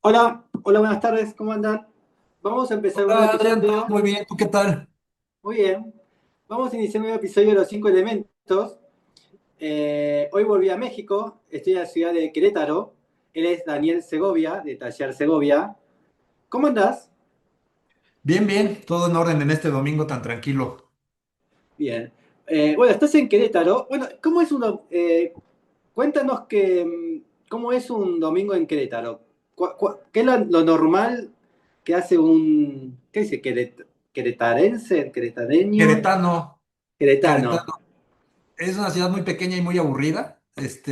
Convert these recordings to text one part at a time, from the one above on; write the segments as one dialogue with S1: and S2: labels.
S1: Hola, hola, buenas tardes, ¿cómo andan? Vamos a empezar un nuevo
S2: Hola Adrián, todo
S1: episodio.
S2: muy bien, ¿tú qué tal?
S1: Muy bien. Vamos a iniciar un nuevo episodio de Los Cinco Elementos. Hoy volví a México, estoy en la ciudad de Querétaro. Él es Daniel Segovia, de Taller Segovia. ¿Cómo andás?
S2: Bien, bien, todo en orden en este domingo tan tranquilo.
S1: Bien. Bueno, estás en Querétaro. Bueno, ¿cómo es cuéntanos cómo es un domingo en Querétaro. ¿Qué es lo normal que hace ¿qué dice? ¿Queretarense? ¿Queretareño?
S2: Queretano,
S1: Queretano.
S2: Queretano, es una ciudad muy pequeña y muy aburrida.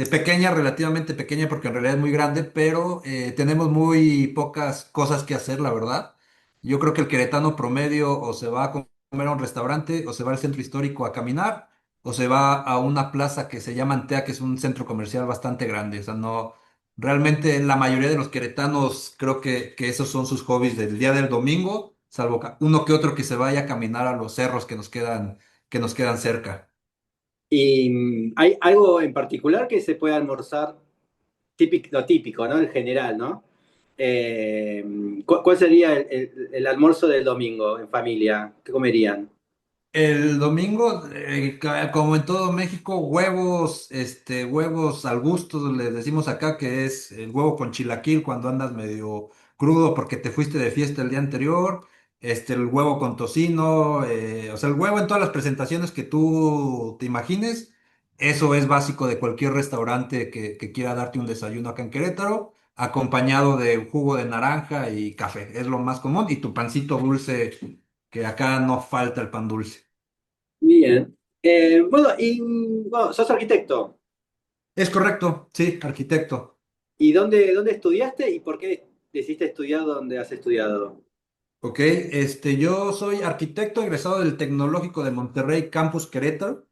S2: Pequeña, relativamente pequeña porque en realidad es muy grande, pero tenemos muy pocas cosas que hacer, la verdad. Yo creo que el queretano promedio o se va a comer a un restaurante, o se va al centro histórico a caminar, o se va a una plaza que se llama Antea, que es un centro comercial bastante grande. O sea, no, realmente la mayoría de los queretanos creo que esos son sus hobbies del día del domingo, salvo uno que otro que se vaya a caminar a los cerros que nos quedan cerca.
S1: ¿Y hay algo en particular que se pueda almorzar? Lo típico, ¿no? El general, ¿no? Eh, ¿Cuál sería el almuerzo del domingo en familia? ¿Qué comerían?
S2: El domingo, como en todo México, huevos, huevos al gusto, les decimos acá que es el huevo con chilaquil cuando andas medio crudo porque te fuiste de fiesta el día anterior, el huevo con tocino, o sea, el huevo en todas las presentaciones que tú te imagines, eso es básico de cualquier restaurante que quiera darte un desayuno acá en Querétaro, acompañado de jugo de naranja y café, es lo más común, y tu pancito dulce, que acá no falta el pan dulce.
S1: Bien. Bueno, sos arquitecto.
S2: Es correcto, sí, arquitecto.
S1: ¿Y dónde estudiaste y por qué decidiste estudiar donde has estudiado?
S2: Ok, yo soy arquitecto egresado del Tecnológico de Monterrey, Campus Querétaro.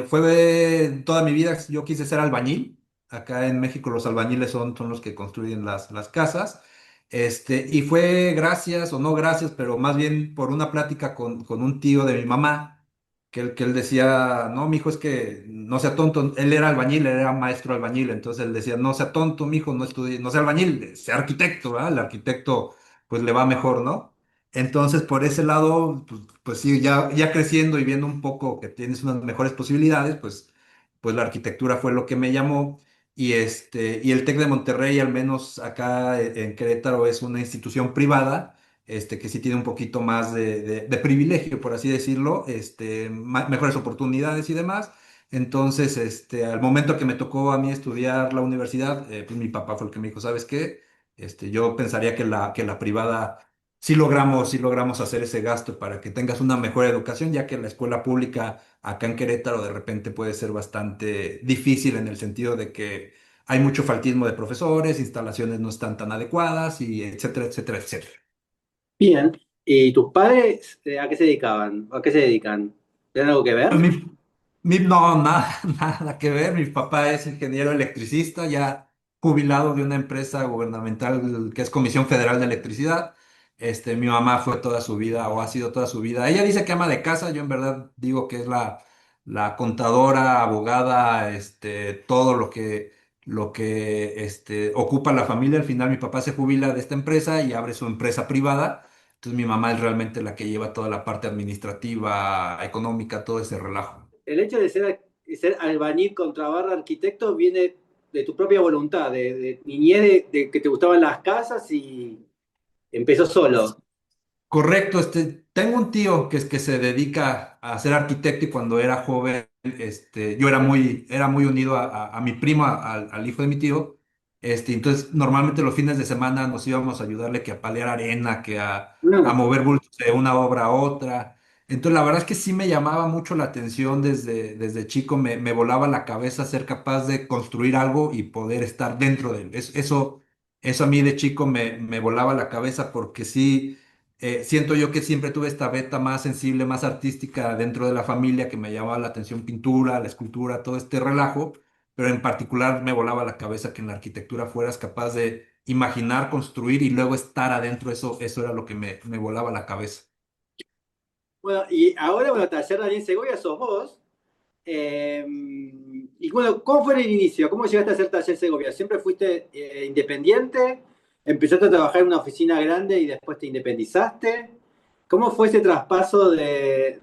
S2: Fue toda mi vida, yo quise ser albañil. Acá en México los albañiles son los que construyen las casas. Y fue gracias o no gracias, pero más bien por una plática con un tío de mi mamá, que él decía, no, mijo, es que no sea tonto. Él era albañil, él era maestro albañil, entonces él decía, no sea tonto, mijo, no estudie, no sea albañil, sea arquitecto, ¿verdad? El arquitecto pues le va mejor, ¿no? Entonces, por ese lado, pues sí, ya creciendo y viendo un poco que tienes unas mejores posibilidades, pues la arquitectura fue lo que me llamó. Y el TEC de Monterrey, al menos acá en Querétaro, es una institución privada, que sí tiene un poquito más de privilegio, por así decirlo, mejores oportunidades y demás. Entonces, al momento que me tocó a mí estudiar la universidad, pues mi papá fue el que me dijo, ¿sabes qué? Yo pensaría que la privada sí logramos hacer ese gasto para que tengas una mejor educación, ya que la escuela pública acá en Querétaro de repente puede ser bastante difícil en el sentido de que hay mucho faltismo de profesores, instalaciones no están tan adecuadas y etcétera, etcétera, etcétera.
S1: Bien. ¿Y tus padres a qué se dedicaban? ¿A qué se dedican? ¿Tienen algo que
S2: Pues
S1: ver?
S2: no, nada, nada que ver. Mi papá es ingeniero electricista, ya jubilado de una empresa gubernamental que es Comisión Federal de Electricidad. Mi mamá fue toda su vida o ha sido toda su vida. Ella dice que ama de casa, yo en verdad digo que es la contadora, abogada, todo lo que ocupa la familia. Al final mi papá se jubila de esta empresa y abre su empresa privada. Entonces mi mamá es realmente la que lleva toda la parte administrativa, económica, todo ese relajo.
S1: El hecho de ser albañil contra barra arquitecto viene de tu propia voluntad, de niñez, de que te gustaban las casas y empezó solo.
S2: Correcto, tengo un tío que se dedica a ser arquitecto y cuando era joven, yo era muy unido a mi primo, al hijo de mi tío. Entonces normalmente los fines de semana nos íbamos a ayudarle que a palear arena, que a
S1: No.
S2: mover bultos de una obra a otra. Entonces la verdad es que sí me llamaba mucho la atención desde chico, me volaba la cabeza ser capaz de construir algo y poder estar dentro de él. Eso a mí de chico me volaba la cabeza porque sí. Siento yo que siempre tuve esta beta más sensible, más artística dentro de la familia, que me llamaba la atención pintura, la escultura, todo este relajo, pero en particular me volaba la cabeza que en la arquitectura fueras capaz de imaginar, construir y luego estar adentro, eso era lo que me volaba la cabeza.
S1: Bueno, y ahora, bueno, Taller Daniel Segovia sos vos. Y bueno, ¿cómo fue el inicio? ¿Cómo llegaste a ser Taller Segovia? ¿Siempre fuiste independiente? empezaste a trabajar en una oficina grande y después te independizaste. ¿Cómo fue ese traspaso de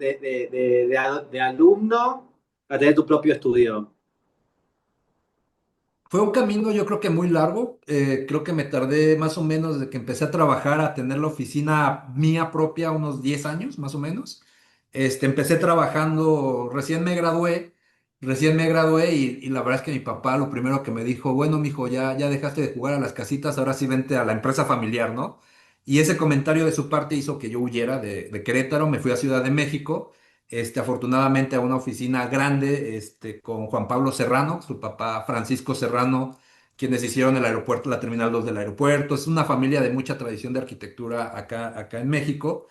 S1: alumno a tener tu propio estudio?
S2: Fue un camino yo creo que muy largo. Creo que me tardé más o menos desde que empecé a trabajar a tener la oficina mía propia unos 10 años más o menos. Empecé trabajando, recién me gradué y la verdad es que mi papá lo primero que me dijo, bueno, mijo, ya dejaste de jugar a las casitas, ahora sí vente a la empresa familiar, ¿no? Y ese comentario de su parte hizo que yo huyera de Querétaro, me fui a Ciudad de México, afortunadamente a una oficina grande, con Juan Pablo Serrano, su papá Francisco Serrano, quienes hicieron el aeropuerto, la Terminal 2 del aeropuerto. Es una familia de mucha tradición de arquitectura acá en México.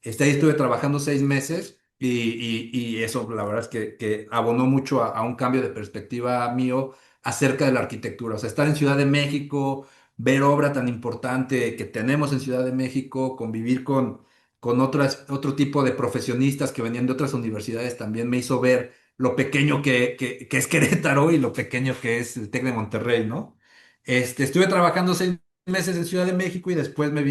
S2: Ahí estuve trabajando 6 meses y eso, la verdad es que abonó mucho a un cambio de perspectiva mío acerca de la arquitectura. O sea, estar en Ciudad de México, ver obra tan importante que tenemos en Ciudad de México, convivir con otro tipo de profesionistas que venían de otras universidades, también me hizo ver lo pequeño que es Querétaro y lo pequeño que es el TEC de Monterrey, ¿no? Estuve trabajando 6 meses en Ciudad de México y después me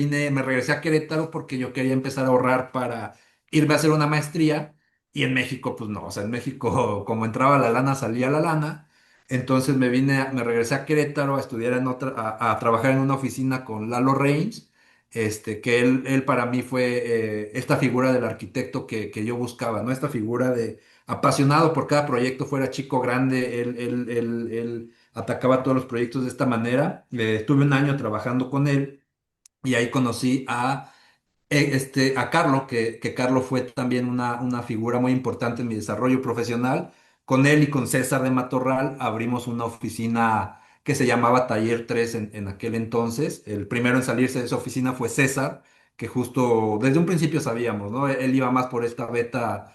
S2: regresé a Querétaro porque yo quería empezar a ahorrar para irme a hacer una maestría y en México, pues no, o sea, en México como entraba la lana, salía la lana. Entonces me regresé a Querétaro a estudiar a trabajar en una oficina con Lalo Reins, que él para mí fue esta figura del arquitecto que yo buscaba, ¿no? Esta figura de apasionado por cada proyecto, fuera chico, grande, él atacaba todos los proyectos de esta manera. Estuve un año trabajando con él y ahí conocí a Carlo, que Carlo fue también una figura muy importante en mi desarrollo profesional. Con él y con César de Matorral abrimos una oficina que se llamaba Taller 3 en aquel entonces. El primero en salirse de esa oficina fue César, que justo desde un principio sabíamos, ¿no? Él iba más por esta beta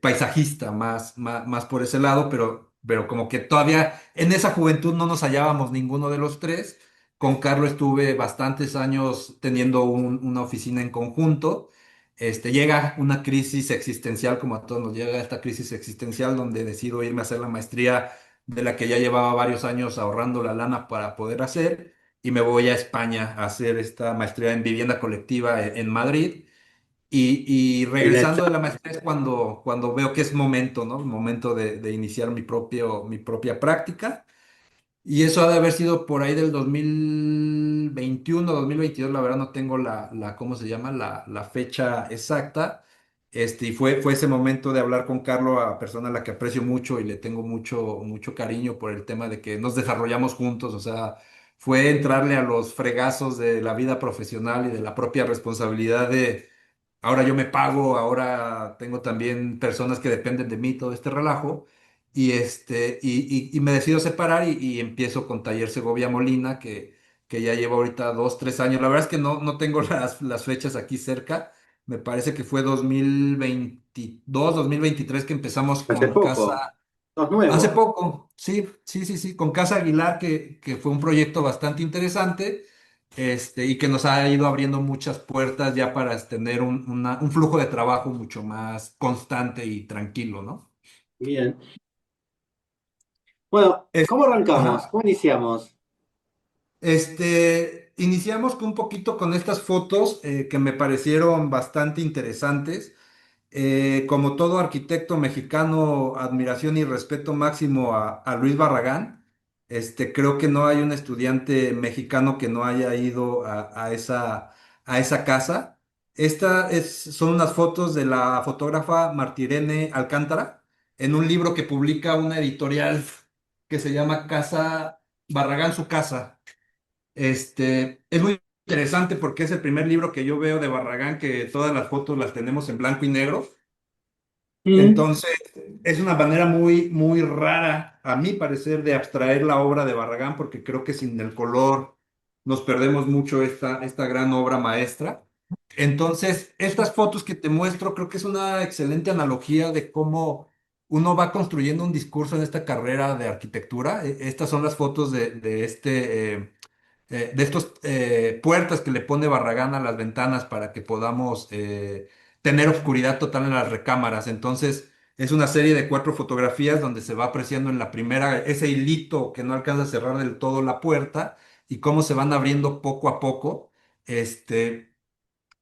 S2: paisajista, más por ese lado, pero como que todavía en esa juventud no nos hallábamos ninguno de los tres. Con Carlos estuve bastantes años teniendo una oficina en conjunto. Llega una crisis existencial, como a todos nos llega esta crisis existencial, donde decido irme a hacer la maestría de la que ya llevaba varios años ahorrando la lana para poder hacer, y me voy a España a hacer esta maestría en vivienda colectiva en Madrid. Y regresando de la maestría es cuando veo que es momento, ¿no? Momento de iniciar mi propia práctica. Y eso ha de haber sido por ahí del 2021, 2022, la verdad no tengo ¿cómo se llama? La fecha exacta. Y fue ese momento de hablar con Carlos, a persona a la que aprecio mucho y le tengo mucho cariño por el tema de que nos desarrollamos juntos. O sea, fue entrarle a los fregazos de la vida profesional y de la propia responsabilidad de ahora yo me pago, ahora tengo también personas que dependen de mí, todo este relajo. Y me decido separar y empiezo con Taller Segovia Molina, que ya lleva ahorita 2, 3 años. La verdad es que no tengo las fechas aquí cerca. Me parece que fue 2022, 2023 que empezamos
S1: Hace
S2: con
S1: poco,
S2: Casa.
S1: sos
S2: Hace
S1: nuevo.
S2: poco, sí, sí, sí, sí, con Casa Aguilar, que fue un proyecto bastante interesante, y que nos ha ido abriendo muchas puertas ya para tener un flujo de trabajo mucho más constante y tranquilo, ¿no?
S1: Bien. Bueno,
S2: Es-
S1: ¿cómo arrancamos?
S2: Ajá.
S1: ¿Cómo iniciamos?
S2: Iniciamos con un poquito con estas fotos que me parecieron bastante interesantes. Como todo arquitecto mexicano, admiración y respeto máximo a Luis Barragán. Creo que no hay un estudiante mexicano que no haya ido a esa casa. Son unas fotos de la fotógrafa Martirene Alcántara en un libro que publica una editorial que se llama Casa Barragán, su casa. Es muy interesante porque es el primer libro que yo veo de Barragán que todas las fotos las tenemos en blanco y negro.
S1: Mm.
S2: Entonces, es una manera muy rara, a mi parecer, de abstraer la obra de Barragán, porque creo que sin el color nos perdemos mucho esta gran obra maestra. Entonces, estas fotos que te muestro, creo que es una excelente analogía de cómo uno va construyendo un discurso en esta carrera de arquitectura. Estas son las fotos de estos puertas que le pone Barragán a las ventanas para que podamos tener oscuridad total en las recámaras. Entonces, es una serie de 4 fotografías donde se va apreciando en la primera ese hilito que no alcanza a cerrar del todo la puerta y cómo se van abriendo poco a poco. Este,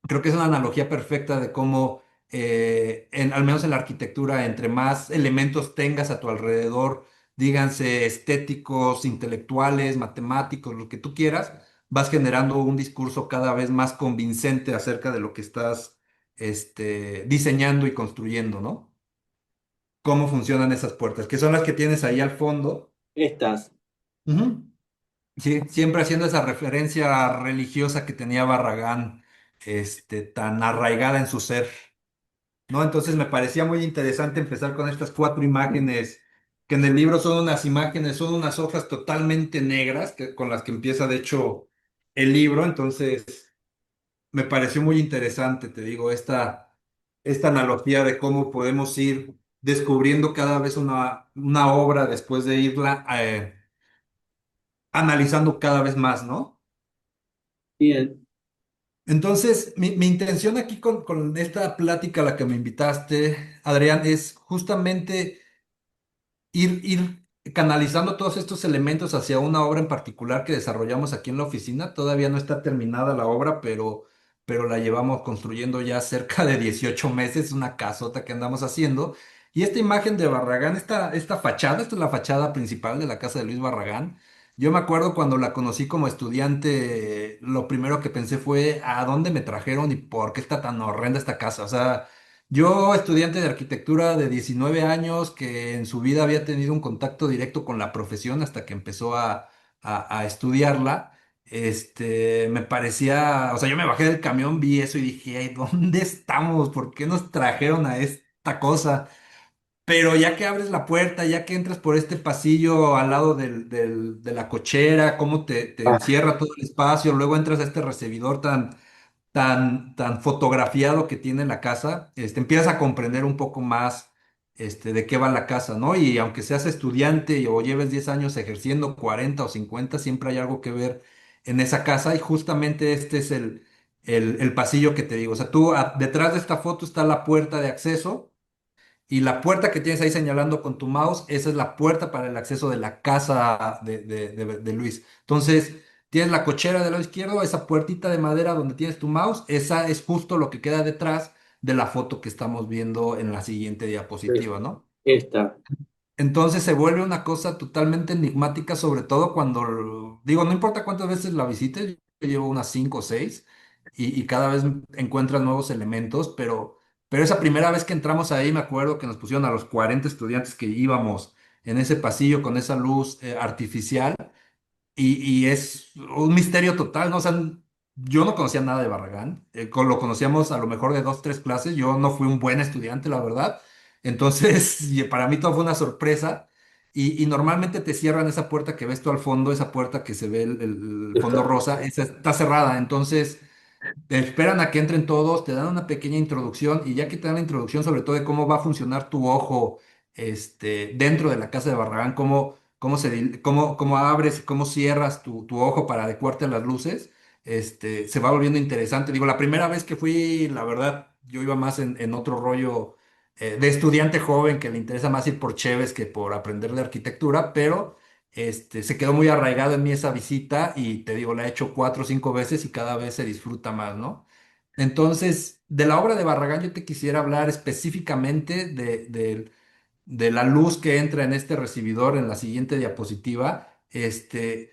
S2: Creo que es una analogía perfecta de cómo, al menos en la arquitectura, entre más elementos tengas a tu alrededor, díganse estéticos, intelectuales, matemáticos, lo que tú quieras, vas generando un discurso cada vez más convincente acerca de lo que estás, diseñando y construyendo, ¿no? Cómo funcionan esas puertas, que son las que tienes ahí al fondo.
S1: Estas.
S2: Ujú. Sí, siempre haciendo esa referencia religiosa que tenía Barragán, tan arraigada en su ser. ¿No? Entonces me parecía muy interesante empezar con estas cuatro imágenes, que en el libro son unas imágenes, son unas hojas totalmente negras, con las que empieza de hecho el libro. Entonces me pareció muy interesante, te digo, esta analogía de cómo podemos ir descubriendo cada vez una obra después de irla analizando cada vez más, ¿no?
S1: Bien,
S2: Entonces, mi intención aquí con esta plática a la que me invitaste, Adrián, es justamente ir canalizando todos estos elementos hacia una obra en particular que desarrollamos aquí en la oficina. Todavía no está terminada la obra, pero la llevamos construyendo ya cerca de 18 meses, una casota que andamos haciendo. Y esta imagen de Barragán, esta fachada, esta es la fachada principal de la casa de Luis Barragán. Yo me acuerdo cuando la conocí como estudiante, lo primero que pensé fue, ¿a dónde me trajeron y por qué está tan horrenda esta casa? O sea, yo, estudiante de arquitectura de 19 años, que en su vida había tenido un contacto directo con la profesión hasta que empezó a estudiarla, me parecía, o sea, yo me bajé del camión, vi eso y dije, "Ay, ¿dónde estamos? ¿Por qué nos trajeron a esta cosa?" Pero ya que abres la puerta, ya que entras por este pasillo al lado de la cochera, cómo te encierra todo el espacio, luego entras a este recibidor tan fotografiado que tiene la casa, empiezas a comprender un poco más, de qué va la casa, ¿no? Y aunque seas estudiante o lleves 10 años ejerciendo, 40 o 50, siempre hay algo que ver en esa casa y justamente este es el pasillo que te digo. O sea, tú detrás de esta foto está la puerta de acceso y la puerta que tienes ahí señalando con tu mouse, esa es la puerta para el acceso de la casa de Luis. Entonces, tienes la cochera del lado izquierdo, esa puertita de madera donde tienes tu mouse, esa es justo lo que queda detrás de la foto que estamos viendo en la siguiente
S1: es-
S2: diapositiva, ¿no?
S1: esta.
S2: Entonces se vuelve una cosa totalmente enigmática, sobre todo cuando, digo, no importa cuántas veces la visites, yo llevo unas 5 o 6 y cada vez encuentras nuevos elementos, pero esa primera vez que entramos ahí me acuerdo que nos pusieron a los 40 estudiantes que íbamos en ese pasillo con esa luz artificial y es un misterio total, ¿no? O sea, yo no conocía nada de Barragán, lo conocíamos a lo mejor de 2, 3 clases, yo no fui un buen estudiante, la verdad, entonces y para mí todo fue una sorpresa y normalmente te cierran esa puerta que ves tú al fondo, esa puerta que se ve el fondo
S1: Esta.
S2: rosa, esa está cerrada, entonces te esperan a que entren todos, te dan una pequeña introducción y ya que te dan la introducción sobre todo de cómo va a funcionar tu ojo, dentro de la casa de Barragán, cómo abres, cómo cierras tu ojo para adecuarte a las luces, se va volviendo interesante. Digo, la primera vez que fui, la verdad, yo iba más en otro rollo, de estudiante joven que le interesa más ir por cheves que por aprender de arquitectura, pero se quedó muy arraigado en mí esa visita y te digo, la he hecho 4 o 5 veces y cada vez se disfruta más, ¿no? Entonces, de la obra de Barragán yo te quisiera hablar específicamente de la luz que entra en este recibidor en la siguiente diapositiva, que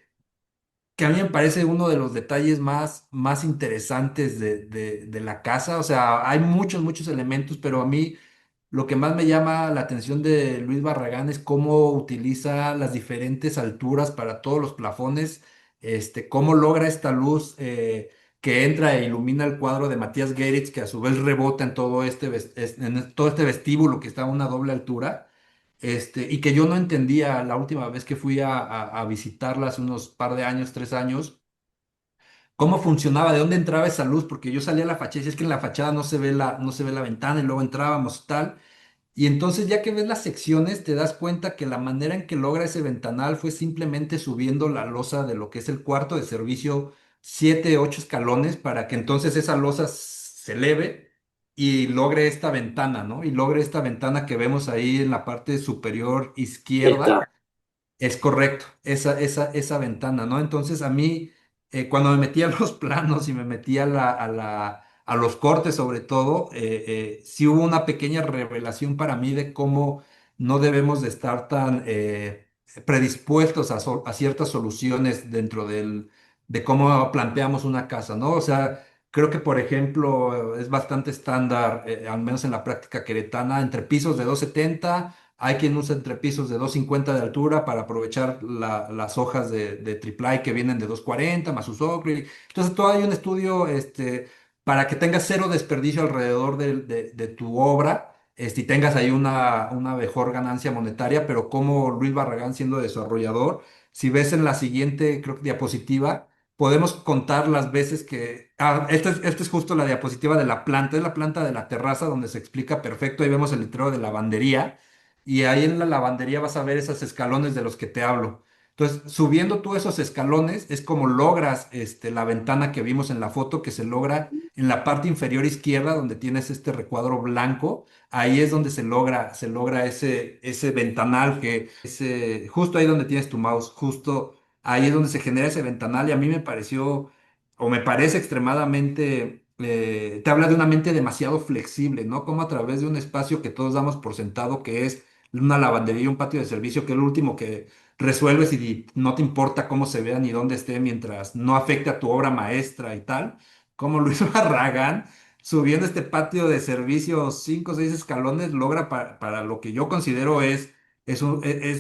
S2: a mí me parece uno de los detalles más interesantes de la casa. O sea, hay muchos, muchos elementos, pero a mí lo que más me llama la atención de Luis Barragán es cómo utiliza las diferentes alturas para todos los plafones, cómo logra esta luz que entra e ilumina el cuadro de Matías Geritz, que a su vez rebota en en todo este vestíbulo que está a una doble altura. Y que yo no entendía la última vez que fui a visitarla hace unos par de años, 3 años, cómo funcionaba, de dónde entraba esa luz, porque yo salía a la fachada y decía, es que en la fachada no se ve la ventana y luego entrábamos y tal. Y entonces ya que ves las secciones, te das cuenta que la manera en que logra ese ventanal fue simplemente subiendo la losa de lo que es el cuarto de servicio 7, 8 escalones para que entonces esa losa se eleve y logre esta ventana, ¿no? Y logre esta ventana que vemos ahí en la parte superior
S1: Esta.
S2: izquierda, Es correcto, esa ventana, ¿no? Entonces a mí, cuando me metí a los planos y me metí a los cortes sobre todo, sí hubo una pequeña revelación para mí de cómo no debemos de estar tan predispuestos a ciertas soluciones dentro de cómo planteamos una casa, ¿no? O sea, creo que, por ejemplo, es bastante estándar, al menos en la práctica queretana, entre pisos de 270. Hay quien usa entrepisos de 250 de altura para aprovechar las hojas de triplay que vienen de 240 más sus ocre. Entonces, todo hay un estudio para que tengas cero desperdicio alrededor de tu obra, y tengas ahí una mejor ganancia monetaria, pero como Luis Barragán siendo desarrollador, si ves en la siguiente, creo que diapositiva, podemos contar las veces que... esta es justo la diapositiva de la planta, es la planta de la terraza donde se explica perfecto, ahí vemos el letrero de lavandería y ahí en la lavandería vas a ver esos escalones de los que te hablo. Entonces, subiendo tú esos escalones es como logras la ventana que vimos en la foto, que se logra en la parte inferior izquierda, donde tienes este recuadro blanco. Ahí es donde se logra ese ventanal justo ahí donde tienes tu mouse, justo ahí es donde se genera ese ventanal. Y a mí me pareció, o me parece extremadamente, te habla de una mente demasiado flexible, ¿no? Como a través de un espacio que todos damos por sentado, que es una lavandería, un patio de servicio, que es lo último que resuelves y no te importa cómo se vea ni dónde esté mientras no afecte a tu obra maestra y tal, como Luis Barragán, subiendo este patio de servicio 5 o 6 escalones, logra para lo que yo considero es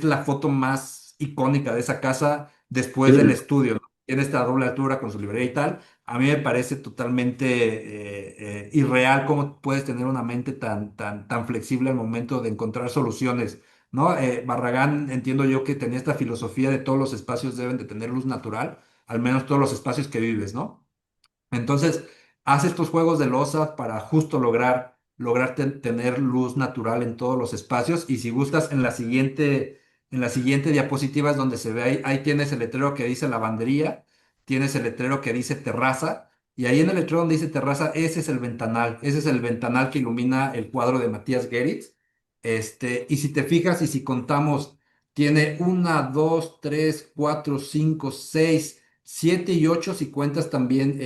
S2: la foto más icónica de esa casa después del
S1: Sí.
S2: estudio, ¿no? Tiene esta doble altura con su librería y tal. A mí me parece totalmente irreal cómo puedes tener una mente tan flexible al momento de encontrar soluciones, ¿no? Barragán, entiendo yo que tenía esta filosofía de todos los espacios deben de tener luz natural, al menos todos los espacios que vives, ¿no? Entonces, hace estos juegos de loza para justo lograr tener luz natural en todos los espacios. Y si gustas, en la siguiente diapositiva es donde se ve ahí tienes el letrero que dice lavandería, tienes el letrero que dice terraza, y ahí en el letrero donde dice terraza, ese es el ventanal que ilumina el cuadro de Matías Geritz. Y si te fijas y si contamos, tiene una, dos, tres, cuatro, cinco, seis. 7 y 8 si cuentas también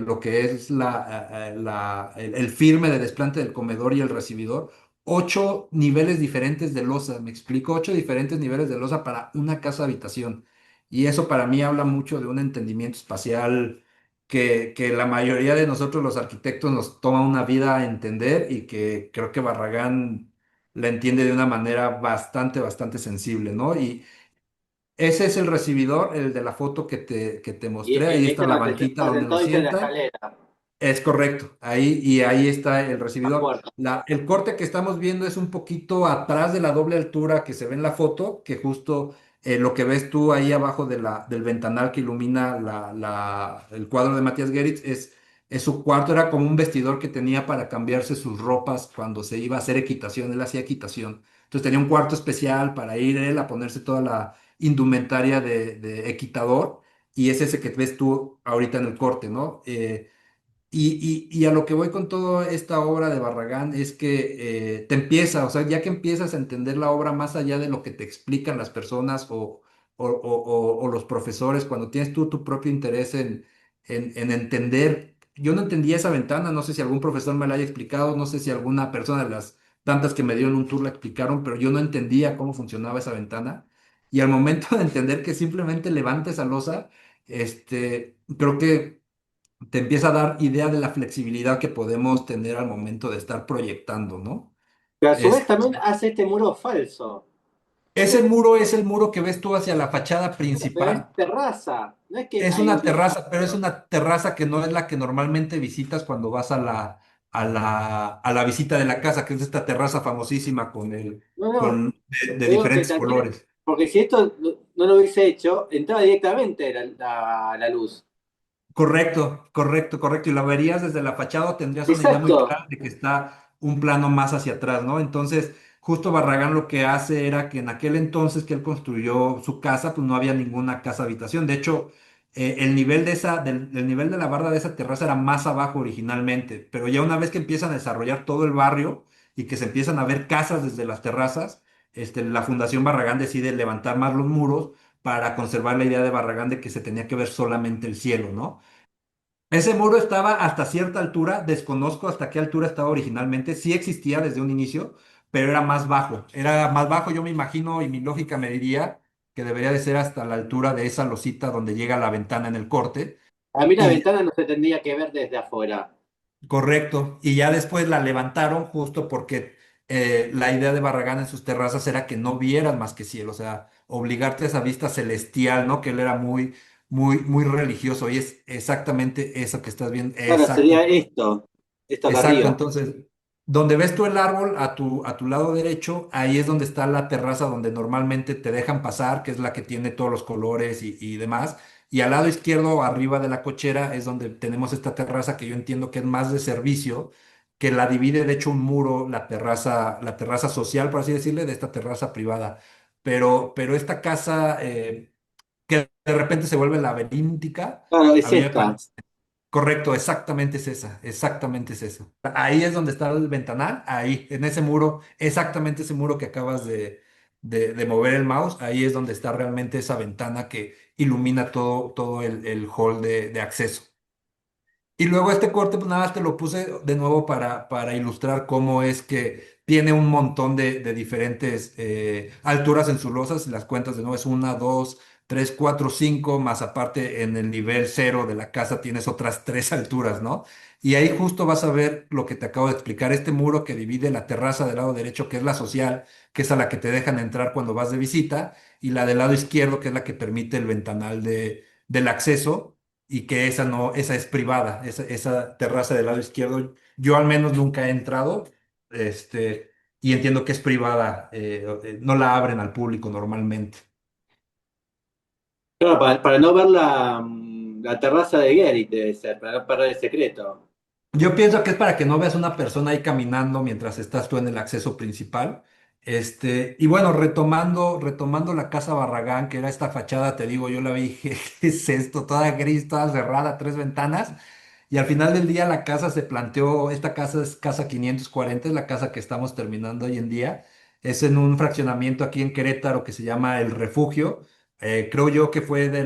S2: lo que es el firme de desplante del comedor y el recibidor. 8 niveles diferentes de losa, me explico, 8 diferentes niveles de losa para una casa habitación. Y eso para mí habla mucho de un entendimiento espacial que la mayoría de nosotros los arquitectos nos toma una vida a entender y que creo que Barragán la entiende de una manera bastante, bastante sensible, ¿no? Y ese es el recibidor, el de la foto que te
S1: Y
S2: mostré. Ahí está
S1: este
S2: la
S1: donde se
S2: banquita donde
S1: pasen
S2: lo
S1: todo, dice la
S2: sientan.
S1: escalera,
S2: Es correcto. Ahí está el
S1: la
S2: recibidor.
S1: puerta.
S2: El corte que estamos viendo es un poquito atrás de la doble altura que se ve en la foto, que justo lo que ves tú ahí abajo del ventanal que ilumina el cuadro de Matías Geritz es su cuarto. Era como un vestidor que tenía para cambiarse sus ropas cuando se iba a hacer equitación. Él hacía equitación. Entonces tenía un cuarto especial para ir él a ponerse toda la indumentaria de equitador. Y es ese que ves tú ahorita en el corte, ¿no? Y a lo que voy con toda esta obra de Barragán es que te empieza, o sea, ya que empiezas a entender la obra más allá de lo que te explican las personas o los profesores, cuando tienes tú tu propio interés en entender. Yo no entendía esa ventana, no sé si algún profesor me la haya explicado, no sé si alguna persona de las tantas que me dio en un tour la explicaron, pero yo no entendía cómo funcionaba esa ventana. Y al momento de entender que simplemente levanta esa losa, creo que te empieza a dar idea de la flexibilidad que podemos tener al momento de estar proyectando, ¿no?
S1: Pero a su vez
S2: Es,
S1: también hace este muro falso.
S2: ese muro es el muro que ves tú hacia la fachada
S1: Pero es
S2: principal.
S1: terraza, no es que
S2: Es
S1: hay
S2: una
S1: un
S2: terraza, pero es
S1: espacio.
S2: una terraza que no es la que normalmente visitas cuando vas a la visita de la casa, que es esta terraza famosísima
S1: No, no,
S2: de
S1: digo que
S2: diferentes
S1: también,
S2: colores.
S1: porque si esto no lo hubiese hecho, entraba directamente la luz.
S2: Correcto, correcto, correcto. Y la verías desde la fachada, tendrías una idea muy
S1: Exacto,
S2: clara de que está un plano más hacia atrás, ¿no? Entonces, justo Barragán lo que hace era que en aquel entonces que él construyó su casa, pues no había ninguna casa habitación. De hecho, el nivel del nivel de la barda de esa terraza era más abajo originalmente, pero ya una vez que empiezan a desarrollar todo el barrio y que se empiezan a ver casas desde las terrazas, la Fundación Barragán decide levantar más los muros para conservar la idea de Barragán de que se tenía que ver solamente el cielo, ¿no? Ese muro estaba hasta cierta altura, desconozco hasta qué altura estaba originalmente, sí existía desde un inicio, pero era más bajo, yo me imagino y mi lógica me diría que debería de ser hasta la altura de esa losita donde llega la ventana en el corte.
S1: A mí la
S2: Y
S1: ventana no se tendría que ver desde afuera.
S2: correcto, y ya después la levantaron justo porque la idea de Barragán en sus terrazas era que no vieran más que cielo, o sea, obligarte a esa vista celestial, ¿no? Que él era muy, muy, muy religioso y es exactamente eso que estás viendo,
S1: Claro,
S2: exacto.
S1: sería esto acá
S2: Exacto,
S1: arriba.
S2: entonces, donde ves tú el árbol a tu lado derecho, ahí es donde está la terraza donde normalmente te dejan pasar, que es la que tiene todos los colores y demás. Y al lado izquierdo, arriba de la cochera, es donde tenemos esta terraza que yo entiendo que es más de servicio, que la divide de hecho un muro, la terraza social, por así decirle, de esta terraza privada. Pero esta casa que de repente se vuelve laberíntica,
S1: Claro,
S2: a
S1: es
S2: mí me
S1: esta.
S2: parece. Correcto, exactamente es esa, exactamente es eso. Ahí es donde está el ventanal, ahí, en ese muro, exactamente ese muro que acabas de mover el mouse, ahí es donde está realmente esa ventana que ilumina todo el hall de acceso. Y luego este corte, pues nada más te lo puse de nuevo para ilustrar cómo es que tiene un montón de diferentes alturas en sus losas. Si las cuentas de nuevo es una, dos, tres, cuatro, cinco, más aparte en el nivel cero de la casa tienes otras tres alturas, ¿no? Y ahí justo vas a ver lo que te acabo de explicar, este muro que divide la terraza del lado derecho, que es la social, que es a la que te dejan entrar cuando vas de visita, y la del lado izquierdo, que es la que permite el ventanal del acceso y que esa no, esa es privada, esa terraza del lado izquierdo, yo al menos nunca he entrado, y entiendo que es privada, no la abren al público normalmente.
S1: Claro, para no ver la terraza de Gerrit debe ser, para no perder el secreto.
S2: Yo pienso que es para que no veas una persona ahí caminando mientras estás tú en el acceso principal. Y bueno, retomando la casa Barragán, que era esta fachada, te digo, yo la vi, y dije, ¿qué es esto? Toda gris, toda cerrada, tres ventanas. Y al final del día la casa se planteó, esta casa es casa 540, es la casa que estamos terminando hoy en día. Es en un fraccionamiento aquí en Querétaro que se llama El Refugio. Creo yo que fue de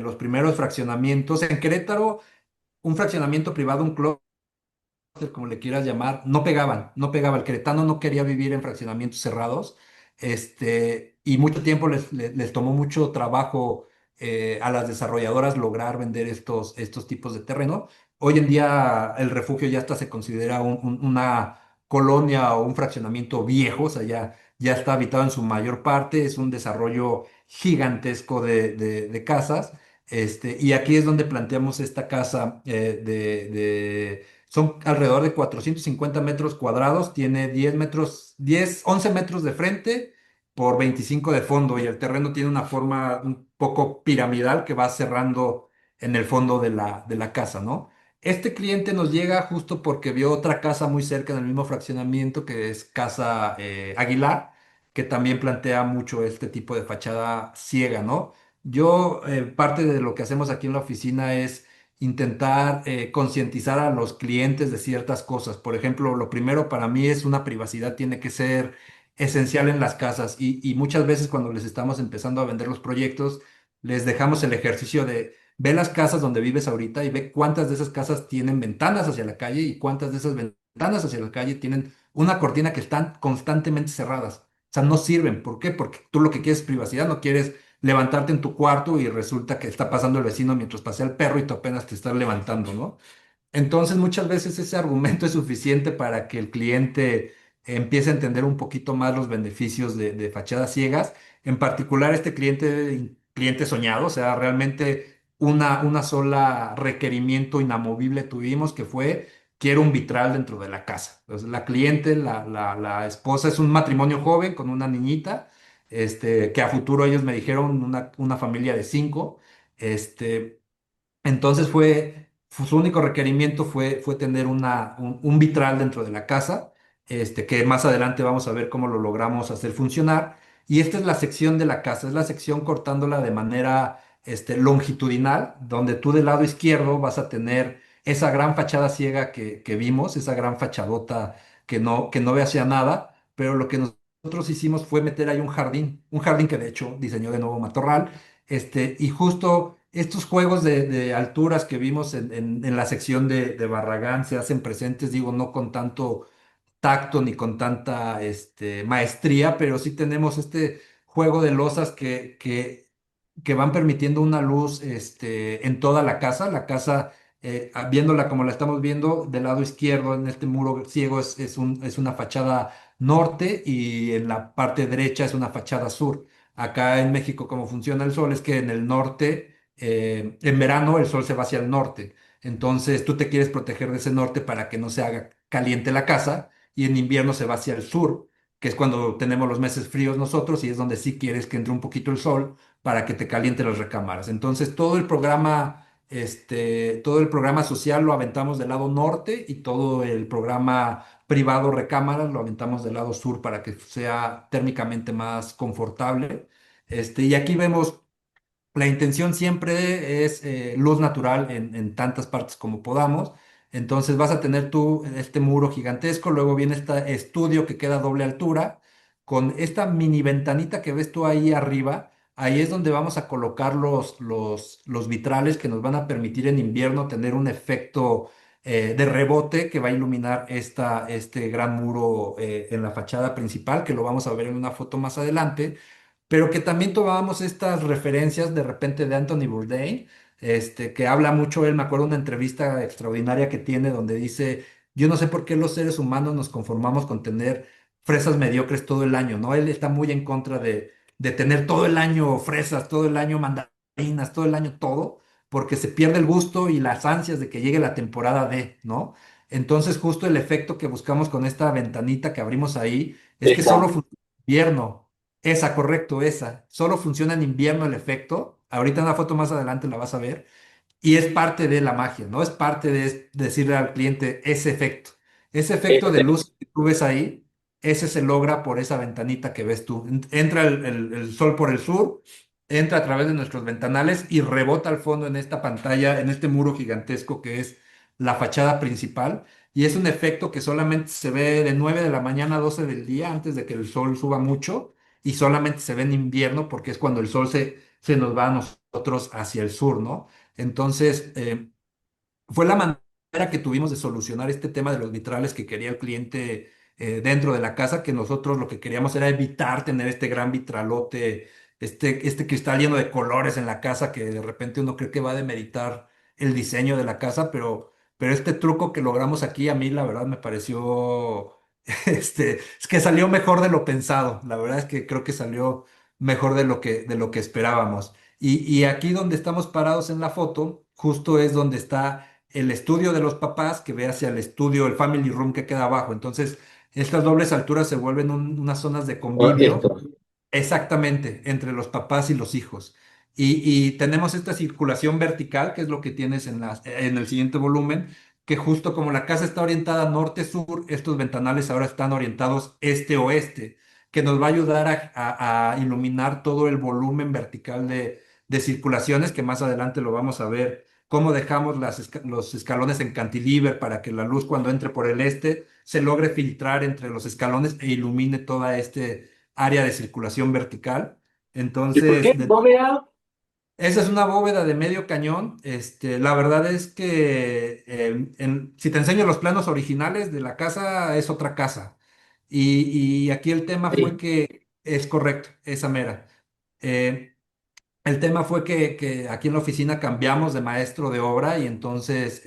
S2: los primeros fraccionamientos. En Querétaro, un fraccionamiento privado, un club como le quieras llamar, no pegaba. El queretano no quería vivir en fraccionamientos cerrados, y mucho tiempo les tomó mucho trabajo a las desarrolladoras lograr vender estos tipos de terreno. Hoy en día el refugio ya hasta se considera una colonia o un fraccionamiento viejo, o sea, ya está habitado en su mayor parte, es un desarrollo gigantesco de casas. Y aquí es donde planteamos esta casa son alrededor de 450 metros cuadrados, tiene 11 metros de frente por 25 de fondo y el terreno tiene una forma un poco piramidal que va cerrando en el fondo de la casa, ¿no? Este cliente nos llega justo porque vio otra casa muy cerca en el mismo fraccionamiento que es Casa Aguilar, que también plantea mucho este tipo de fachada ciega, ¿no? Parte de lo que hacemos aquí en la oficina es intentar concientizar a los clientes de ciertas cosas. Por ejemplo, lo primero para mí es una privacidad, tiene que ser esencial en las casas y muchas veces cuando les estamos empezando a vender los proyectos, les dejamos el ejercicio de ve las casas donde vives ahorita y ve cuántas de esas casas tienen ventanas hacia la calle y cuántas de esas ventanas hacia la calle tienen una cortina que están constantemente cerradas. O sea, no sirven. ¿Por qué? Porque tú lo que quieres es privacidad, no quieres levantarte en tu cuarto y resulta que está pasando el vecino mientras pasea el perro y tú apenas te estás levantando, ¿no? Entonces, muchas veces ese argumento es suficiente para que el cliente empiece a entender un poquito más los beneficios de fachadas ciegas. En particular, este cliente soñado, o sea, realmente una sola requerimiento inamovible tuvimos que fue, quiero un vitral dentro de la casa. Entonces, la cliente, la esposa, es un matrimonio joven con una niñita, que a futuro ellos me dijeron una familia de cinco. Este, entonces su único requerimiento fue tener un vitral dentro de la casa, que más adelante vamos a ver cómo lo logramos hacer funcionar. Y esta es la sección de la casa, es la sección cortándola de manera, longitudinal, donde tú del lado izquierdo vas a tener esa gran fachada ciega que vimos, esa gran fachadota que no ve hacia nada, pero lo que nos nosotros hicimos fue meter ahí un jardín que de hecho diseñó de nuevo Matorral, y justo estos juegos de alturas que vimos en la sección de Barragán se hacen presentes, digo, no con tanto tacto ni con tanta maestría, pero sí tenemos este juego de losas que van permitiendo una luz en toda la casa. La casa, viéndola como la estamos viendo, del lado izquierdo en este muro ciego es una fachada norte y en la parte derecha es una fachada sur. Acá en México, como funciona el sol, es que en el norte, en verano, el sol se va hacia el norte. Entonces tú te quieres proteger de ese norte para que no se haga caliente la casa y en invierno se va hacia el sur, que es cuando tenemos los meses fríos nosotros y es donde sí quieres que entre un poquito el sol para que te caliente las recámaras. Entonces todo el programa social lo aventamos del lado norte y todo el programa privado recámaras lo aventamos del lado sur para que sea térmicamente más confortable. Y aquí vemos la intención siempre es luz natural en tantas partes como podamos. Entonces vas a tener tú este muro gigantesco, luego viene este estudio que queda a doble altura, con esta mini ventanita que ves tú ahí arriba. Ahí es donde vamos a colocar los vitrales que nos van a permitir en invierno tener un efecto de rebote que va a iluminar este gran muro en la fachada principal, que lo vamos a ver en una foto más adelante, pero que también tomábamos estas referencias de repente de Anthony Bourdain, que habla mucho él, me acuerdo una entrevista extraordinaria que tiene donde dice, yo no sé por qué los seres humanos nos conformamos con tener fresas mediocres todo el año, ¿no? Él está muy en contra de tener todo el año fresas, todo el año mandarinas, todo el año todo, porque se pierde el gusto y las ansias de que llegue la temporada de, ¿no? Entonces, justo el efecto que buscamos con esta ventanita que abrimos ahí es que solo
S1: Esa.
S2: funciona en invierno. Esa, correcto, esa. Solo funciona en invierno el efecto. Ahorita en la foto más adelante la vas a ver. Y es parte de la magia, ¿no? Es parte de decirle al cliente ese efecto. Ese efecto de
S1: Este,
S2: luz que tú ves ahí, ese se logra por esa ventanita que ves tú. Entra el sol por el sur, entra a través de nuestros ventanales y rebota al fondo en esta pantalla, en este muro gigantesco que es la fachada principal. Y es un efecto que solamente se ve de 9 de la mañana a 12 del día antes de que el sol suba mucho y solamente se ve en invierno porque es cuando el sol se nos va a nosotros hacia el sur, ¿no? Entonces, fue la manera que tuvimos de solucionar este tema de los vitrales que quería el cliente dentro de la casa, que nosotros lo que queríamos era evitar tener este gran vitralote, este cristal lleno de colores en la casa, que de repente uno cree que va a demeritar el diseño de la casa, pero este truco que logramos aquí a mí, la verdad, me pareció, es que salió mejor de lo pensado. La verdad es que creo que salió mejor de lo que esperábamos. Y aquí donde estamos parados en la foto, justo es donde está el estudio de los papás que ve hacia el estudio, el family room que queda abajo. Entonces, estas dobles alturas se vuelven unas zonas de convivio
S1: esto.
S2: exactamente entre los papás y los hijos. Y tenemos esta circulación vertical, que es lo que tienes en el siguiente volumen, que justo como la casa está orientada norte-sur, estos ventanales ahora están orientados este-oeste, que nos va a ayudar a iluminar todo el volumen vertical de circulaciones, que más adelante lo vamos a ver, cómo dejamos los escalones en cantilever para que la luz cuando entre por el este se logre filtrar entre los escalones e ilumine toda área de circulación vertical.
S1: ¿Y por qué
S2: Entonces,
S1: bóveda?
S2: esa es una bóveda de medio cañón. La verdad es que si te enseño los planos originales de la casa, es otra casa. Y aquí el tema fue
S1: Sí.
S2: que es correcto, esa mera. Eh, el tema fue que aquí en la oficina cambiamos de maestro de obra y entonces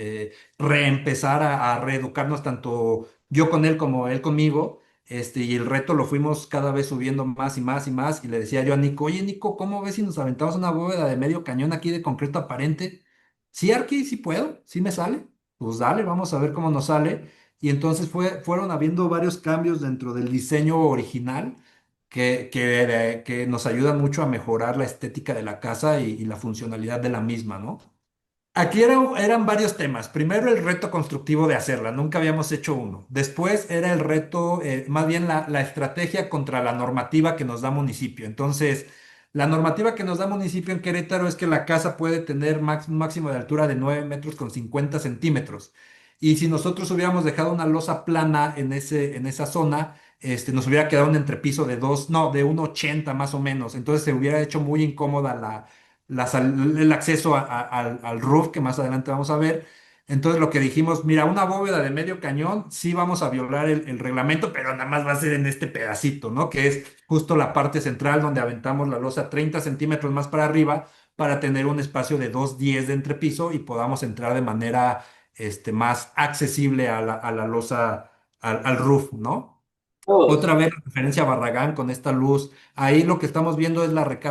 S2: reempezar a reeducarnos tanto yo con él como él conmigo. Y el reto lo fuimos cada vez subiendo más y más y más. Y le decía yo a Nico, oye Nico, ¿cómo ves si nos aventamos una bóveda de medio cañón aquí de concreto aparente? Sí, Arqui, sí puedo, sí me sale. Pues dale, vamos a ver cómo nos sale. Y entonces fueron habiendo varios cambios dentro del diseño original que nos ayudan mucho a mejorar la estética de la casa y la funcionalidad de la misma, ¿no? Aquí eran varios temas. Primero el reto constructivo de hacerla, nunca habíamos hecho uno. Después era el reto, más bien la estrategia contra la normativa que nos da municipio. Entonces, la normativa que nos da municipio en Querétaro es que la casa puede tener un máximo de altura de 9 metros con 50 centímetros. Y si nosotros hubiéramos dejado una losa plana en esa zona, nos hubiera quedado un entrepiso de dos, no, de 1,80 más o menos. Entonces se hubiera hecho muy incómoda el acceso al roof, que más adelante vamos a ver. Entonces lo que dijimos, mira, una bóveda de medio cañón, sí vamos a violar el reglamento, pero nada más va a ser en este pedacito, ¿no? Que es justo la parte central donde aventamos la losa 30 centímetros más para arriba para tener un espacio de 2,10 de entrepiso y podamos entrar de manera más accesible a la losa, al roof, ¿no?
S1: Oh,
S2: Otra vez referencia a Barragán con esta luz. Ahí lo que estamos viendo es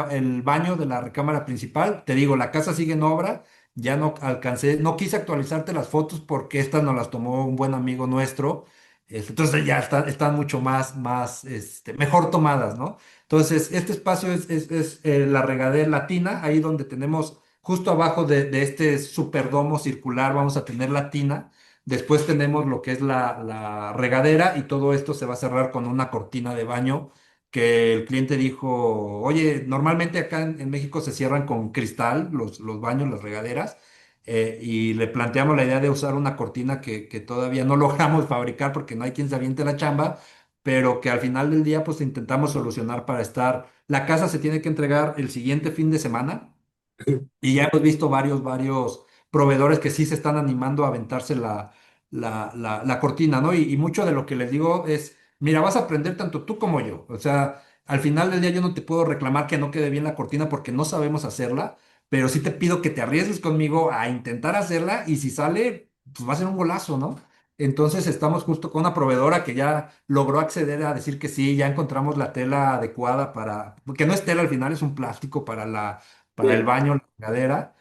S2: el baño de la recámara principal. Te digo, la casa sigue en obra. Ya no alcancé, no quise actualizarte las fotos porque estas nos las tomó un buen amigo nuestro. Entonces ya están mucho mejor tomadas, ¿no? Entonces, este espacio es la regadera latina, ahí donde tenemos justo abajo de este superdomo circular, vamos a tener la tina. Después tenemos lo que es la regadera y todo esto se va a cerrar con una cortina de baño que el cliente dijo, oye, normalmente acá en México se cierran con cristal los baños, las regaderas, y le planteamos la idea de usar una cortina que todavía no logramos fabricar porque no hay quien se aviente la chamba, pero que al final del día pues intentamos solucionar para estar, la casa se tiene que entregar el siguiente fin de semana. Y ya hemos visto varios proveedores que sí se están animando a aventarse la cortina, ¿no? Y mucho de lo que les digo es, mira, vas a aprender tanto tú como yo. O sea, al final del día yo no te puedo reclamar que no quede bien la cortina porque no sabemos hacerla, pero sí te pido que te arriesgues conmigo a intentar hacerla y si sale, pues va a ser un golazo, ¿no? Entonces estamos justo con una proveedora que ya logró acceder a decir que sí, ya encontramos la tela adecuada porque no es tela al final, es un plástico para el
S1: sí.
S2: baño, la regadera.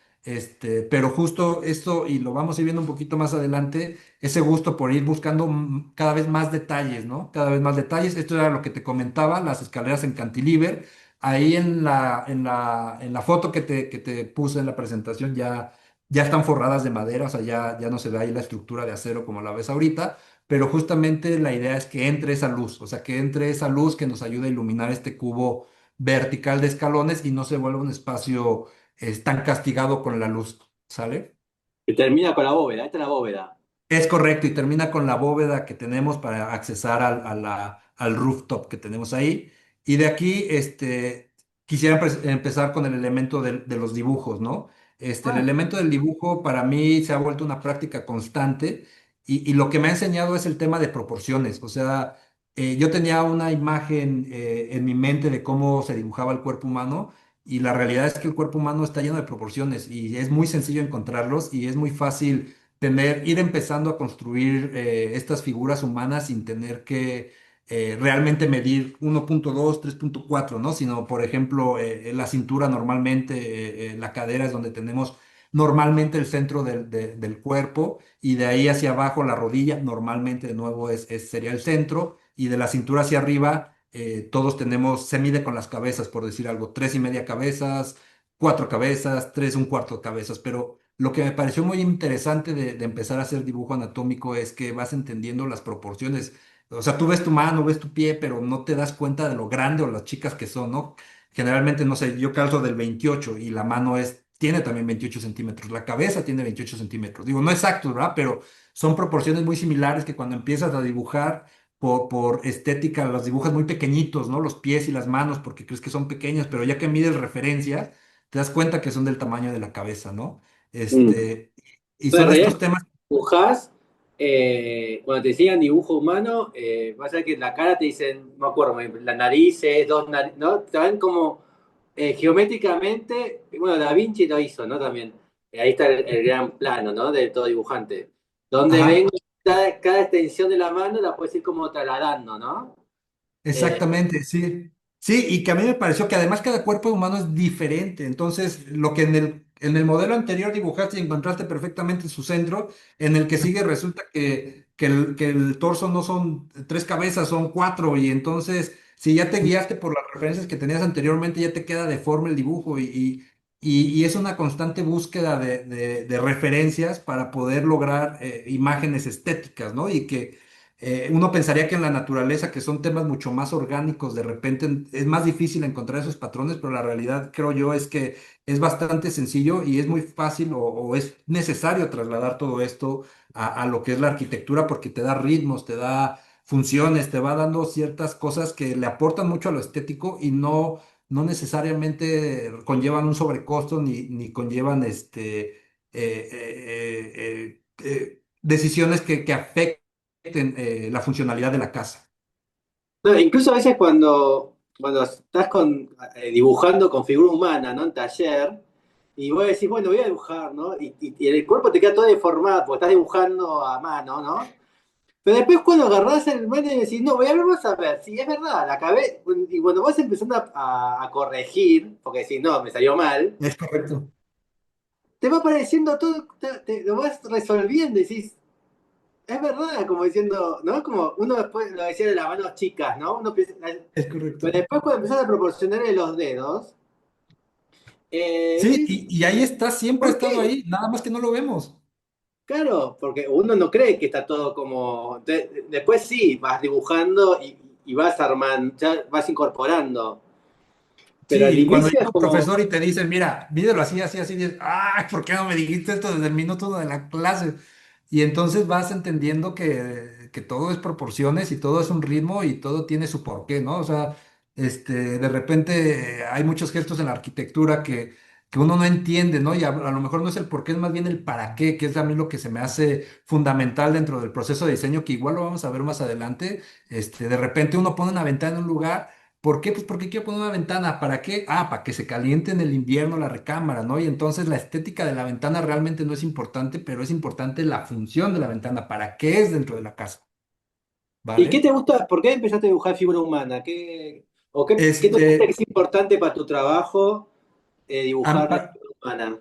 S2: Pero justo esto, y lo vamos a ir viendo un poquito más adelante, ese gusto por ir buscando cada vez más detalles, ¿no? Cada vez más detalles. Esto era lo que te comentaba, las escaleras en cantilever. Ahí en la foto que te puse en la presentación ya están forradas de madera, o sea, ya no se ve ahí la estructura de acero como la ves ahorita, pero justamente la idea es que entre esa luz, o sea, que entre esa luz que nos ayude a iluminar este cubo vertical de escalones y no se vuelva un espacio tan castigado con la luz, ¿sale?
S1: Que termina con la bóveda, esta es la bóveda.
S2: Es correcto, y termina con la bóveda que tenemos para accesar al rooftop que tenemos ahí. Y de aquí, quisiera empezar con el elemento de los dibujos, ¿no? El
S1: Ah,
S2: elemento del dibujo para mí se ha vuelto una práctica constante y lo que me ha enseñado es el tema de proporciones. O sea, yo tenía una imagen en mi mente de cómo se dibujaba el cuerpo humano y la realidad es que el cuerpo humano está lleno de proporciones y es muy sencillo encontrarlos y es muy fácil ir empezando a construir estas figuras humanas sin tener que realmente medir 1,2, 3,4, ¿no? Sino, por ejemplo, la cintura normalmente, la cadera es donde tenemos normalmente el centro del cuerpo y de ahí hacia abajo la rodilla normalmente de nuevo sería el centro y de la cintura hacia arriba todos se mide con las cabezas, por decir algo, 3,5 cabezas, 4 cabezas, 3,1/4 cabezas, pero lo que me pareció muy interesante de empezar a hacer dibujo anatómico es que vas entendiendo las proporciones. O sea, tú ves tu mano, ves tu pie, pero no te das cuenta de lo grande o las chicas que son, ¿no? Generalmente, no sé, yo calzo del 28 y la mano tiene también 28 centímetros, la cabeza tiene 28 centímetros. Digo, no exactos, ¿verdad? Pero son proporciones muy similares que cuando empiezas a dibujar por estética, los dibujas muy pequeñitos, ¿no? Los pies y las manos porque crees que son pequeñas, pero ya que mides referencias, te das cuenta que son del tamaño de la cabeza, ¿no?
S1: mm.
S2: Este, y
S1: Pero en
S2: son
S1: realidad
S2: estos temas.
S1: dibujás, cuando te enseñan dibujo humano, vas a ver que en la cara te dicen, no me acuerdo, la nariz es dos narices, ¿no? Te van como geométricamente, bueno, Da Vinci lo hizo, ¿no? También. Ahí está el gran plano, ¿no? De todo dibujante. Donde ven
S2: Ajá,
S1: cada extensión de la mano, la puedes ir como trasladando, ¿no? Eh,
S2: exactamente, sí. Sí, y que a mí me pareció que además cada cuerpo humano es diferente. Entonces, lo que en el modelo anterior dibujaste y encontraste perfectamente su centro, en el que sigue resulta que el torso no son 3 cabezas, son 4. Y entonces, si ya te guiaste por las referencias que tenías anteriormente, ya te queda deforme el dibujo. Y es una constante búsqueda de referencias para poder lograr imágenes estéticas, ¿no? Y que uno pensaría que en la naturaleza, que son temas mucho más orgánicos, de repente es más difícil encontrar esos patrones, pero la realidad creo yo es que es bastante sencillo y es muy fácil o es necesario trasladar todo esto a lo que es la arquitectura porque te da ritmos, te da funciones, te va dando ciertas cosas que le aportan mucho a lo estético y no necesariamente conllevan un sobrecosto ni conllevan decisiones que afecten la funcionalidad de la casa.
S1: No, incluso a veces cuando estás dibujando con figura humana, ¿no? En taller, y vos decís, bueno, voy a dibujar, ¿no? Y el cuerpo te queda todo deformado porque estás dibujando a mano, ¿no? Pero después cuando agarrás el mano y decís, no, voy a ver, vamos a ver, si es verdad, la cabeza, y cuando vas empezando a corregir, porque decís, no, me salió mal,
S2: Es correcto.
S1: te va apareciendo todo, lo vas resolviendo y decís, es verdad, como diciendo, ¿no? Como uno después lo decía de las manos chicas, ¿no?
S2: Es correcto.
S1: Pero después cuando empezás a proporcionarle los dedos,
S2: Sí,
S1: decís,
S2: y ahí está, siempre ha
S1: ¿por
S2: estado
S1: qué?
S2: ahí, nada más que no lo vemos.
S1: Claro, porque uno no cree que está todo como... Después sí, vas dibujando y vas armando, ya vas incorporando. Pero al
S2: Sí, cuando
S1: inicio
S2: llega
S1: es
S2: un
S1: como,
S2: profesor y te dice, mira, mídelo así, así, así, dices, ay, ¿por qué no me dijiste esto desde el minuto uno de la clase? Y entonces vas entendiendo que todo es proporciones y todo es un ritmo y todo tiene su porqué, ¿no? O sea, de repente hay muchos gestos en la arquitectura que uno no entiende, ¿no? Y a lo mejor no es el porqué, es más bien el para qué, que es a mí lo que se me hace fundamental dentro del proceso de diseño, que igual lo vamos a ver más adelante. De repente uno pone una ventana en un lugar. ¿Por qué? Pues porque quiero poner una ventana. ¿Para qué? Ah, para que se caliente en el invierno la recámara, ¿no? Y entonces la estética de la ventana realmente no es importante, pero es importante la función de la ventana. ¿Para qué es dentro de la casa?
S1: ¿y qué
S2: ¿Vale?
S1: te gusta? ¿Por qué empezaste a dibujar figura humana? ¿Qué te parece que
S2: Este,
S1: es importante para tu trabajo dibujar la
S2: a-
S1: figura humana?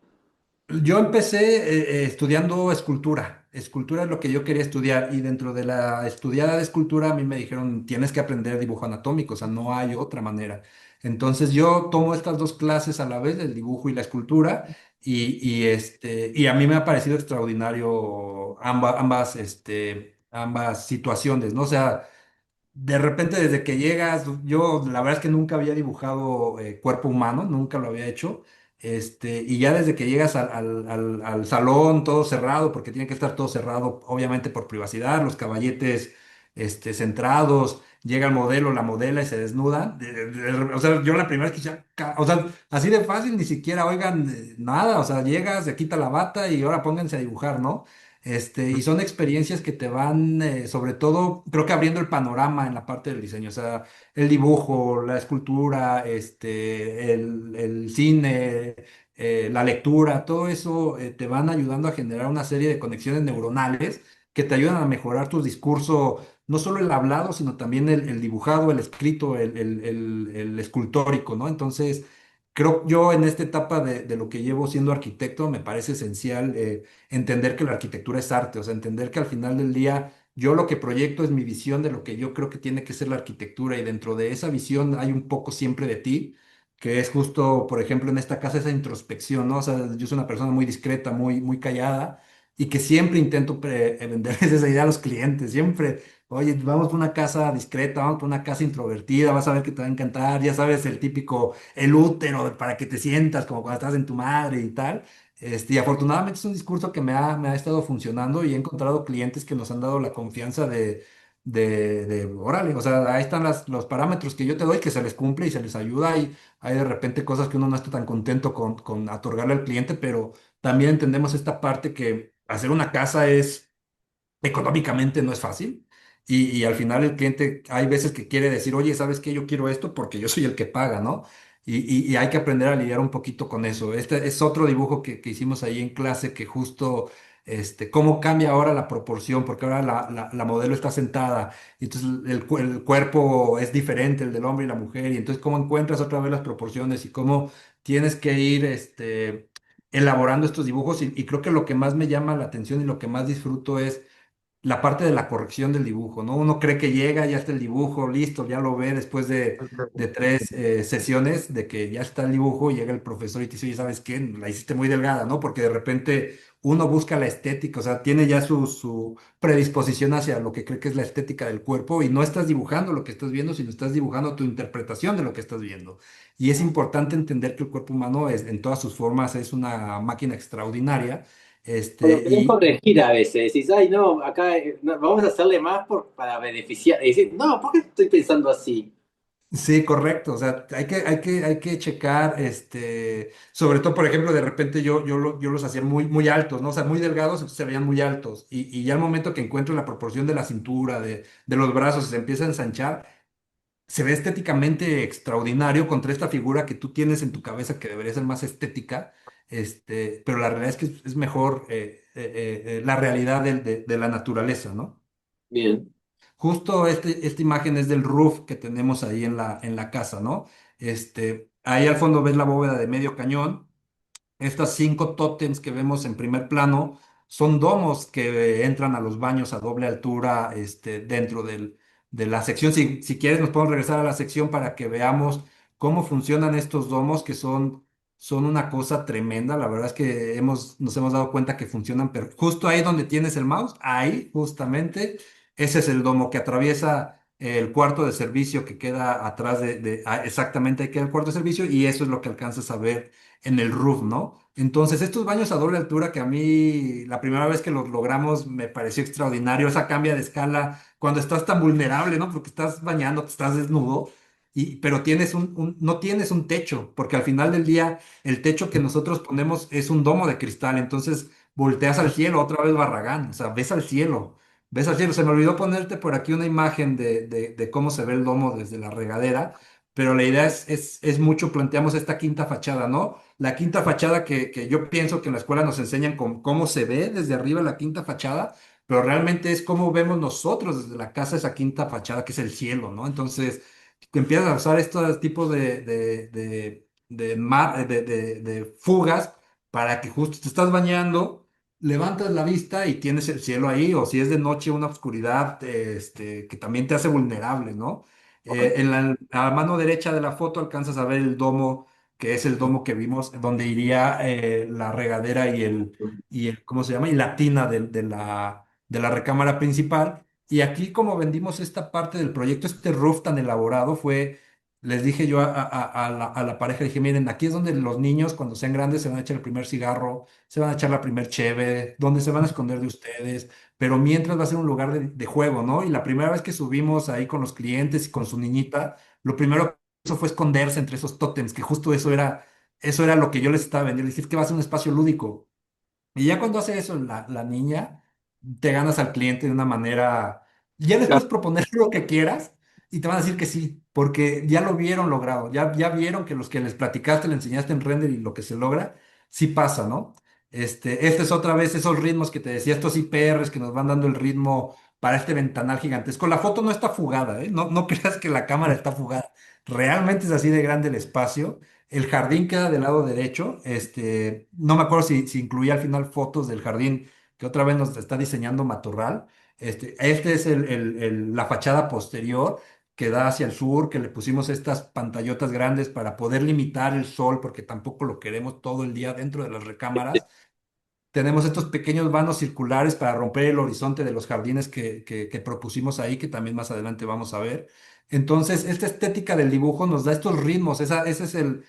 S2: Yo empecé estudiando escultura. Escultura es lo que yo quería estudiar y dentro de la estudiada de escultura a mí me dijeron, tienes que aprender dibujo anatómico, o sea, no hay otra manera. Entonces yo tomo estas dos clases a la vez, el dibujo y la escultura, y a mí me ha parecido extraordinario ambas situaciones, ¿no? O sea, de repente desde que llegas, yo la verdad es que nunca había dibujado cuerpo humano, nunca lo había hecho. Y ya desde que llegas al salón todo cerrado, porque tiene que estar todo cerrado, obviamente por privacidad, los caballetes centrados, llega el modelo, la modela y se desnuda. O sea, yo la primera vez que ya, o sea, así de fácil, ni siquiera oigan nada, o sea, llegas, se quita la bata y ahora pónganse a dibujar, ¿no? Y son experiencias que te van, sobre todo, creo que abriendo el panorama en la parte del diseño, o sea, el dibujo, la escultura, el cine, la lectura, todo eso te van ayudando a generar una serie de conexiones neuronales que te ayudan a mejorar tu discurso, no solo el hablado, sino también el dibujado, el escrito, el escultórico, ¿no? Entonces, creo yo en esta etapa de lo que llevo siendo arquitecto, me parece esencial. Entender que la arquitectura es arte, o sea, entender que al final del día yo lo que proyecto es mi visión de lo que yo creo que tiene que ser la arquitectura y dentro de esa visión hay un poco siempre de ti, que es justo, por ejemplo, en esta casa esa introspección, ¿no? O sea, yo soy una persona muy discreta, muy callada y que siempre intento venderles esa idea a los clientes, siempre. Oye, vamos por una casa discreta, vamos por una casa introvertida, vas a ver que te va a encantar, ya sabes, el típico, el útero para que te sientas como cuando estás en tu madre y tal. Y afortunadamente es un discurso que me ha estado funcionando y he encontrado clientes que nos han dado la confianza órale, o sea, ahí están los parámetros que yo te doy, que se les cumple y se les ayuda. Y hay de repente cosas que uno no está tan contento con otorgarle al cliente, pero también entendemos esta parte que hacer una casa es económicamente no es fácil. Y al final el cliente hay veces que quiere decir, oye, ¿sabes qué? Yo quiero esto porque yo soy el que paga, ¿no? Y hay que aprender a lidiar un poquito con eso. Este es otro dibujo que hicimos ahí en clase que justo, cómo cambia ahora la proporción, porque ahora la modelo está sentada, y entonces el cuerpo es diferente, el del hombre y la mujer, y entonces cómo encuentras otra vez las proporciones y cómo tienes que ir, elaborando estos dibujos. Y creo que lo que más me llama la atención y lo que más disfruto es la parte de la corrección del dibujo, ¿no? Uno cree que llega, ya está el dibujo, listo, ya lo ve después de tres sesiones de que ya está el dibujo y llega el profesor y te dice, oye, ¿sabes qué? La hiciste muy delgada, ¿no? Porque de repente uno busca la estética, o sea, tiene ya su predisposición hacia lo que cree que es la estética del cuerpo y no estás dibujando lo que estás viendo, sino estás dibujando tu interpretación de lo que estás viendo. Y es importante entender que el cuerpo humano en todas sus formas es una máquina extraordinaria
S1: O lo
S2: Este,
S1: querés corregir a veces, decís, ay, no, acá vamos a hacerle más para beneficiar. Y decís, no, ¿por qué estoy pensando así?
S2: sí, correcto. O sea, hay que checar, sobre todo, por ejemplo, de repente yo los hacía muy, muy altos, ¿no? O sea, muy delgados, entonces se veían muy altos. Y ya al momento que encuentro la proporción de la cintura, de los brazos, se empieza a ensanchar, se ve estéticamente extraordinario contra esta figura que tú tienes en tu cabeza que debería ser más estética, pero la realidad es que es mejor la realidad de la naturaleza, ¿no?
S1: Bien.
S2: Justo esta imagen es del roof que tenemos ahí en la casa, ¿no? Ahí al fondo ves la bóveda de medio cañón. Estas 5 tótems que vemos en primer plano son domos que entran a los baños a doble altura, dentro de la sección. Si quieres, nos podemos regresar a la sección para que veamos cómo funcionan estos domos, que son una cosa tremenda. La verdad es que nos hemos dado cuenta que funcionan, pero justo ahí donde tienes el mouse, ahí justamente, ese es el domo que atraviesa el cuarto de servicio que queda atrás exactamente ahí queda el cuarto de servicio, y eso es lo que alcanzas a ver en el roof, ¿no? Entonces, estos baños a doble altura que a mí la primera vez que los logramos me pareció extraordinario, esa cambia de escala cuando estás tan vulnerable, ¿no? Porque estás bañando, te estás desnudo, pero no tienes un techo, porque al final del día el techo que nosotros ponemos es un domo de cristal, entonces volteas al cielo, otra vez Barragán, o sea, ves al cielo. Ves al cielo, se me olvidó ponerte por aquí una imagen de cómo se ve el domo desde la regadera, pero la idea es mucho, planteamos esta quinta fachada, ¿no? La quinta fachada que yo pienso que en la escuela nos enseñan cómo se ve desde arriba la quinta fachada, pero realmente es cómo vemos nosotros desde la casa esa quinta fachada, que es el cielo, ¿no? Entonces, que empiezas a usar estos tipos de fugas para que justo te estás bañando, levantas la vista y tienes el cielo ahí, o si es de noche una oscuridad, que también te hace vulnerable, ¿no? A la mano derecha de la foto alcanzas a ver el domo, que es el domo que vimos, donde iría la regadera ¿cómo se llama? Y la tina de la recámara principal. Y aquí, como vendimos esta parte del proyecto, este roof tan elaborado, les dije yo a la pareja, dije, miren, aquí es donde los niños, cuando sean grandes, se van a echar el primer cigarro, se van a echar la primer cheve, donde se van a esconder de ustedes, pero mientras va a ser un lugar de juego, ¿no? Y la primera vez que subimos ahí con los clientes y con su niñita, lo primero que hizo fue esconderse entre esos tótems, que justo eso era lo que yo les estaba vendiendo. Les dije, es que va a ser un espacio lúdico. Y ya cuando hace eso la niña, te ganas al cliente de una manera, ya les puedes proponer lo que quieras y te van a decir que sí, porque ya lo vieron logrado, ya vieron que los que les platicaste, le enseñaste en render y lo que se logra, sí pasa, ¿no? Este es otra vez esos ritmos que te decía, estos IPRs que nos van dando el ritmo para este ventanal gigantesco. La foto no está fugada, ¿eh? No creas que la cámara está fugada. Realmente es así de grande el espacio. El jardín queda del lado derecho. No me acuerdo si incluía al final fotos del jardín que otra vez nos está diseñando Matorral. Este es la fachada posterior que da hacia el sur, que le pusimos estas pantallotas grandes para poder limitar el sol, porque tampoco lo queremos todo el día dentro de las recámaras. Tenemos estos pequeños vanos circulares para romper el horizonte de los jardines que propusimos ahí, que también más adelante vamos a ver. Entonces, esta estética del dibujo nos da estos ritmos. Ese es el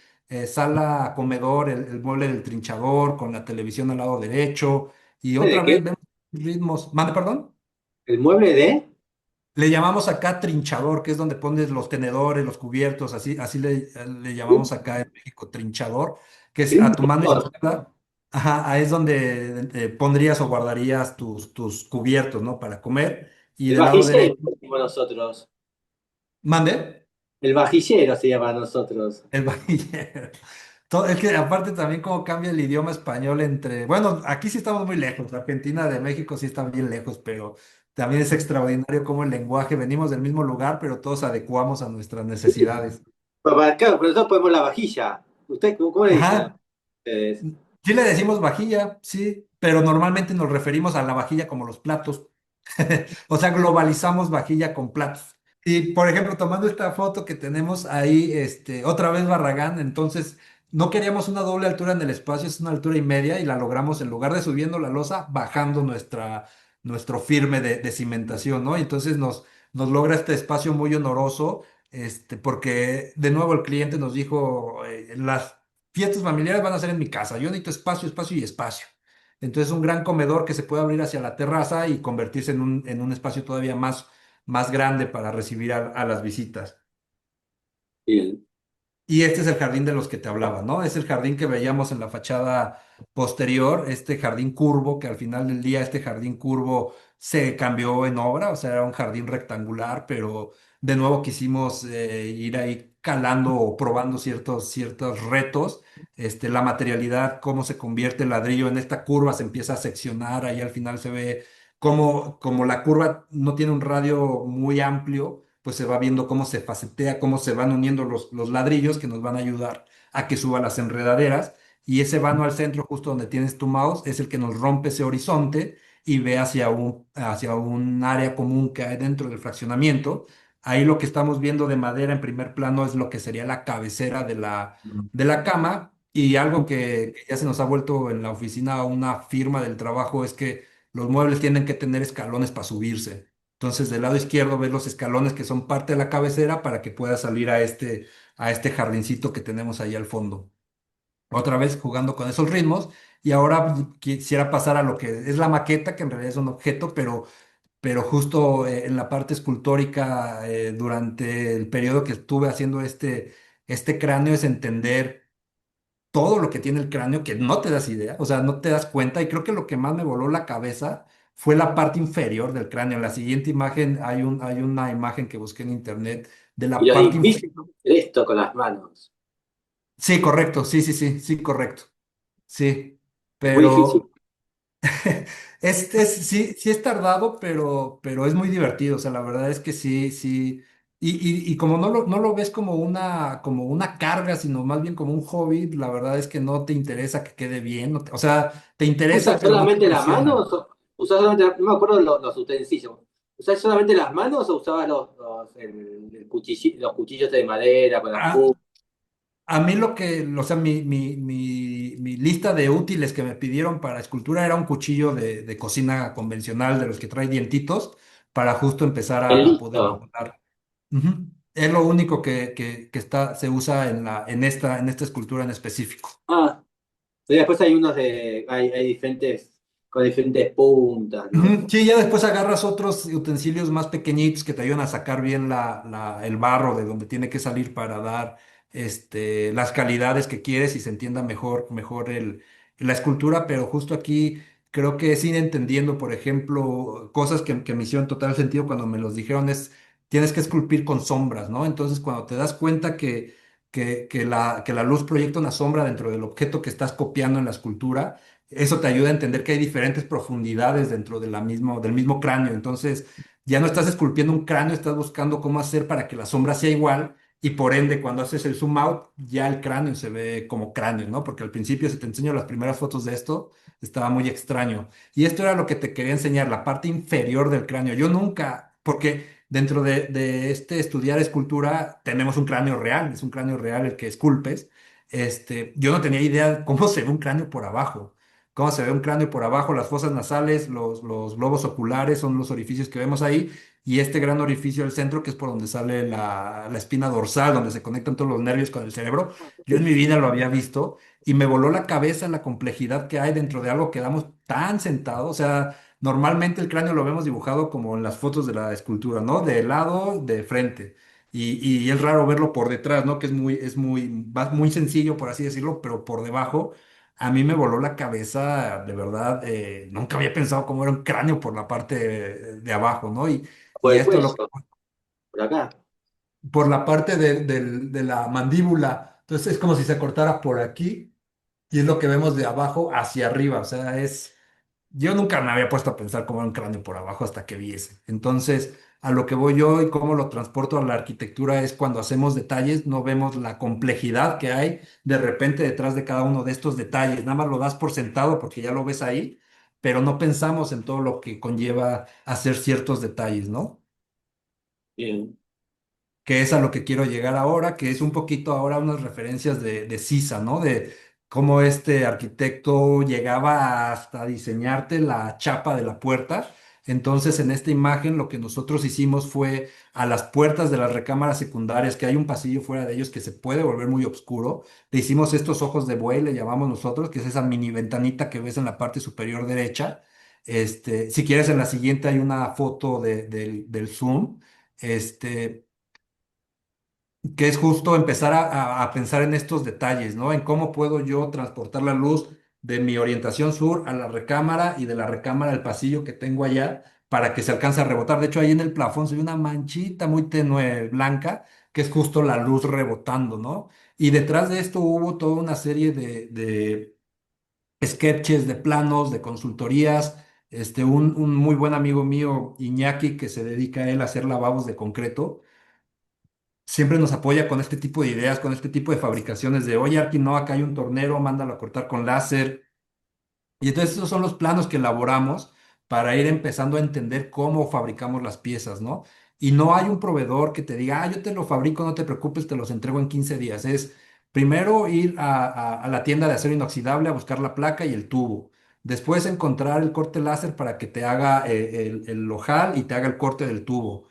S2: sala comedor, el mueble del trinchador con la televisión al lado derecho. Y
S1: ¿De
S2: otra
S1: qué?
S2: vez vemos ritmos. ¿Mande, perdón?
S1: ¿El mueble de?
S2: Le llamamos acá trinchador, que es donde pones los tenedores, los cubiertos, así le llamamos acá en México, trinchador, que es a tu mano
S1: Trinchador.
S2: izquierda. Ajá, ahí es donde pondrías o guardarías tus cubiertos, ¿no? Para comer. Y
S1: El
S2: del lado
S1: vajillero,
S2: derecho,
S1: decimos nosotros.
S2: mande,
S1: El vajillero se llama a nosotros.
S2: el vajillero. Es que aparte también cómo cambia el idioma español bueno, aquí sí estamos muy lejos, Argentina de México sí está bien lejos, pero también es extraordinario cómo el lenguaje, venimos del mismo lugar, pero todos adecuamos a nuestras necesidades.
S1: Claro, pero nosotros ponemos la vajilla. ¿Usted cómo le dicen a
S2: Ajá,
S1: ustedes?
S2: sí le decimos vajilla, sí, pero normalmente nos referimos a la vajilla como los platos. O sea, globalizamos vajilla con platos. Y, por ejemplo, tomando esta foto que tenemos ahí, otra vez Barragán, entonces no queríamos una doble altura en el espacio, es una altura y media, y la logramos en lugar de subiendo la losa, bajando nuestro firme de cimentación, ¿no? Y entonces nos logra este espacio muy honoroso, porque de nuevo el cliente nos dijo, las fiestas familiares van a ser en mi casa, yo necesito espacio, espacio y espacio. Entonces un gran comedor que se puede abrir hacia la terraza y convertirse en un espacio todavía más grande para recibir a las visitas.
S1: Bien.
S2: Y este es el jardín de los que te hablaba, ¿no? Es el jardín que veíamos en la fachada posterior, este jardín curvo, que al final del día este jardín curvo se cambió en obra, o sea, era un jardín rectangular, pero de nuevo quisimos ir ahí calando o probando ciertos retos, la materialidad, cómo se convierte el ladrillo en esta curva, se empieza a seccionar, ahí al final se ve como la curva no tiene un radio muy amplio, pues se va viendo cómo se facetea, cómo se van uniendo los ladrillos que nos van a ayudar a que suba las enredaderas. Y ese vano al centro, justo donde tienes tu mouse, es el que nos rompe ese horizonte y ve hacia un área común que hay dentro del fraccionamiento. Ahí lo que estamos viendo de madera en primer plano es lo que sería la cabecera de la cama. Y algo que ya se nos ha vuelto en la oficina una firma del trabajo es que los muebles tienen que tener escalones para subirse. Entonces, del lado izquierdo ves los escalones que son parte de la cabecera para que puedas salir a este jardincito que tenemos ahí al fondo. Otra vez jugando con esos ritmos. Y ahora quisiera pasar a lo que es la maqueta, que en realidad es un objeto, pero justo en la parte escultórica, durante el periodo que estuve haciendo este cráneo, es entender todo lo que tiene el cráneo que no te das idea, o sea, no te das cuenta. Y creo que lo que más me voló la cabeza fue la parte inferior del cráneo. En la siguiente imagen hay una imagen que busqué en internet de
S1: Y
S2: la
S1: lo
S2: parte
S1: difícil
S2: inferior.
S1: de esto con las manos.
S2: Sí, correcto, sí, sí, sí, sí, correcto. Sí,
S1: Es muy difícil.
S2: pero sí, sí es tardado, pero es muy divertido. O sea, la verdad es que sí, sí. Y como no lo ves como una carga, sino más bien como un hobby, la verdad es que no te interesa que quede bien. O sea, te
S1: ¿Usas
S2: interesa, pero no te
S1: solamente las
S2: impresiona.
S1: manos? ¿Usás solamente, no me acuerdo los utensilios. ¿Usás solamente las manos o usabas los cuchillos de madera con las
S2: A,
S1: puntas?
S2: a mí o sea, mi lista de útiles que me pidieron para escultura era un cuchillo de cocina convencional, de los que trae dientitos, para justo empezar a poder
S1: Listo.
S2: cortar. Ujú. Es lo único que se usa en esta escultura en específico.
S1: Ah, y después hay hay diferentes, con diferentes puntas, ¿no?
S2: Ujú. Sí, ya después agarras otros utensilios más pequeñitos que te ayudan a sacar bien el barro de donde tiene que salir para dar las calidades que quieres y se entienda mejor la escultura, pero justo aquí creo que es ir entendiendo, por ejemplo, cosas que me hicieron total sentido cuando me los dijeron tienes que esculpir con sombras, ¿no? Entonces, cuando te das cuenta que la luz proyecta una sombra dentro del objeto que estás copiando en la escultura, eso te ayuda a entender que hay diferentes profundidades dentro del mismo cráneo. Entonces, ya no estás esculpiendo un cráneo, estás buscando cómo hacer para que la sombra sea igual y por ende, cuando haces el zoom out, ya el cráneo se ve como cráneo, ¿no? Porque al principio, si te enseño las primeras fotos de esto, estaba muy extraño. Y esto era lo que te quería enseñar, la parte inferior del cráneo. Yo nunca, porque dentro de este estudiar escultura tenemos un cráneo real, es un cráneo real el que esculpes. Yo no tenía idea cómo se ve un cráneo por abajo. Cómo se ve un cráneo por abajo, las fosas nasales, los globos oculares son los orificios que vemos ahí, y este gran orificio del centro, que es por donde sale la espina dorsal, donde se conectan todos los nervios con el cerebro. Yo en mi vida lo había visto y me voló la cabeza la complejidad que hay dentro de algo que damos tan sentado. O sea, normalmente el cráneo lo vemos dibujado como en las fotos de la escultura, ¿no? De lado, de frente. Y es raro verlo por detrás, ¿no? Que muy sencillo, por así decirlo, pero por debajo a mí me voló la cabeza, de verdad. Nunca había pensado cómo era un cráneo por la parte de abajo, ¿no? Y,
S1: Por
S2: y
S1: el
S2: esto
S1: cuello, por acá.
S2: por la parte de la mandíbula. Entonces es como si se cortara por aquí y es lo que vemos de abajo hacia arriba. O sea, yo nunca me había puesto a pensar cómo era un cráneo por abajo hasta que vi ese. Entonces, a lo que voy yo y cómo lo transporto a la arquitectura es cuando hacemos detalles, no vemos la complejidad que hay de repente detrás de cada uno de estos detalles. Nada más lo das por sentado porque ya lo ves ahí, pero no pensamos en todo lo que conlleva hacer ciertos detalles, ¿no?
S1: Bien.
S2: Que es a lo que quiero llegar ahora, que es un poquito ahora unas referencias de Sisa, ¿no? De cómo este arquitecto llegaba hasta diseñarte la chapa de la puerta Entonces, en esta imagen lo que nosotros hicimos fue a las puertas de las recámaras secundarias, que hay un pasillo fuera de ellos que se puede volver muy oscuro, le hicimos estos ojos de buey, le llamamos nosotros, que es esa mini ventanita que ves en la parte superior derecha. Si quieres, en la siguiente hay una foto del Zoom. Este, que es justo empezar a pensar en estos detalles, ¿no? En cómo puedo yo transportar la luz de mi orientación sur a la recámara y de la recámara al pasillo que tengo allá para que se alcance a rebotar. De hecho, ahí en el plafón se ve una manchita muy tenue blanca, que es justo la luz rebotando, ¿no? Y detrás de esto hubo toda una serie de sketches, de planos, de consultorías. Un muy buen amigo mío, Iñaki, que se dedica a él a hacer lavabos de concreto, siempre nos apoya con este tipo de ideas, con este tipo de fabricaciones de, oye, aquí no, acá hay un tornero, mándalo a cortar con láser. Y entonces esos son los planos que elaboramos para ir empezando a entender cómo fabricamos las piezas, ¿no? Y no hay un proveedor que te diga, yo te lo fabrico, no te preocupes, te los entrego en 15 días. Es primero ir a la tienda de acero inoxidable a buscar la placa y el tubo. Después encontrar el corte láser para que te haga el ojal y te haga el corte del tubo.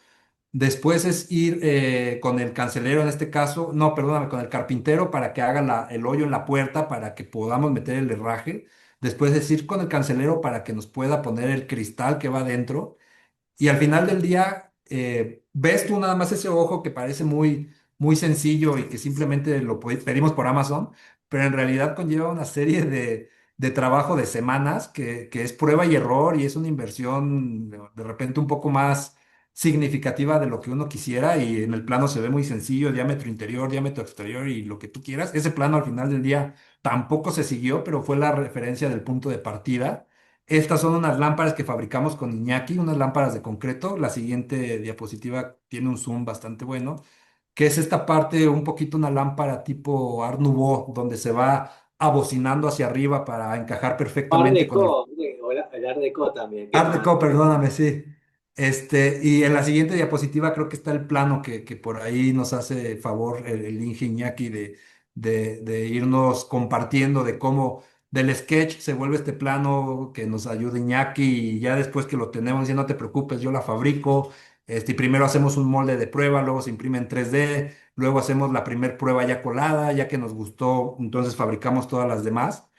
S2: Después es ir con el cancelero en este caso, no, perdóname, con el carpintero para que haga el hoyo en la puerta para que podamos meter el herraje. Después es ir con el cancelero para que nos pueda poner el cristal que va adentro. Y al final del día, ves tú nada más ese ojo que parece muy sencillo y que simplemente pedimos por Amazon, pero en realidad conlleva una serie de trabajo de semanas que es prueba y error y es una inversión de repente un poco más significativa de lo que uno quisiera y en el plano se ve muy sencillo, diámetro interior, diámetro exterior y lo que tú quieras. Ese plano al final del día tampoco se siguió, pero fue la referencia del punto de partida. Estas son unas lámparas que fabricamos con Iñaki, unas lámparas de concreto. La siguiente diapositiva tiene un zoom bastante bueno, que es esta parte, un poquito una lámpara tipo Art Nouveau, donde se va abocinando hacia arriba para encajar
S1: Art
S2: perfectamente con el
S1: Deco, o el Art Deco también, que es
S2: Art
S1: más.
S2: Deco, perdóname, sí. Y en la siguiente diapositiva creo que está el plano que por ahí nos hace favor el Inge Iñaki de irnos compartiendo de cómo del sketch se vuelve este plano que nos ayuda Iñaki y ya después que lo tenemos, ya no te preocupes, yo la fabrico. Y primero hacemos un molde de prueba, luego se imprime en 3D, luego hacemos la primer prueba ya colada, ya que nos gustó, entonces fabricamos todas las demás.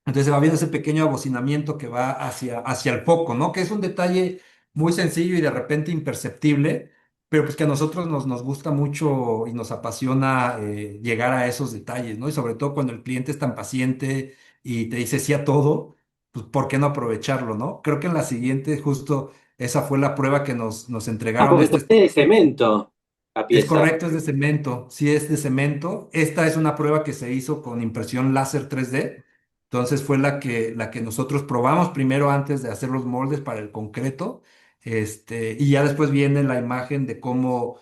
S2: Entonces se va viendo ese pequeño abocinamiento que va hacia el foco, ¿no? Que es un detalle muy sencillo y de repente imperceptible, pero pues que a nosotros nos gusta mucho y nos apasiona llegar a esos detalles, ¿no? Y sobre todo cuando el cliente es tan paciente y te dice sí a todo, pues ¿por qué no aprovecharlo, ¿no? Creo que en la siguiente justo esa fue la prueba que nos
S1: Ah,
S2: entregaron.
S1: porque es de cemento la
S2: Es
S1: pieza.
S2: correcto, es de cemento. Sí, es de cemento. Esta es una prueba que se hizo con impresión láser 3D. Entonces fue la que nosotros probamos primero antes de hacer los moldes para el concreto. Y ya después viene la imagen de cómo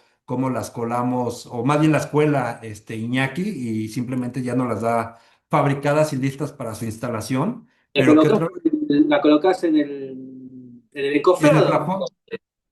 S2: las colamos, o más bien la escuela Iñaki, y simplemente ya nos las da fabricadas y listas para su instalación.
S1: La
S2: Pero que
S1: colocás,
S2: otra
S1: la colocás en el
S2: en el
S1: encofrado.
S2: plafón.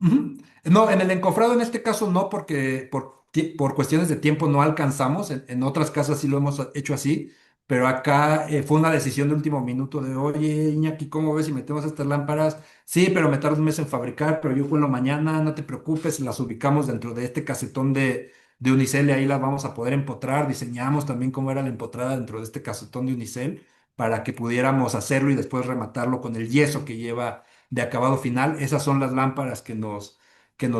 S2: Ujú. No, en el encofrado en este caso no, porque por cuestiones de tiempo no alcanzamos. En otras casas sí lo hemos hecho así, pero acá fue una decisión de último minuto de, oye, Iñaki, ¿cómo ves si metemos estas lámparas? Sí, pero me tarda un mes en fabricar, pero yo vuelo mañana, no te preocupes, las ubicamos dentro de este casetón de unicel y ahí las vamos a poder empotrar. Diseñamos también cómo era la empotrada dentro de este casetón de unicel para que pudiéramos hacerlo y después rematarlo con el yeso que lleva de acabado final. Esas son las lámparas que nos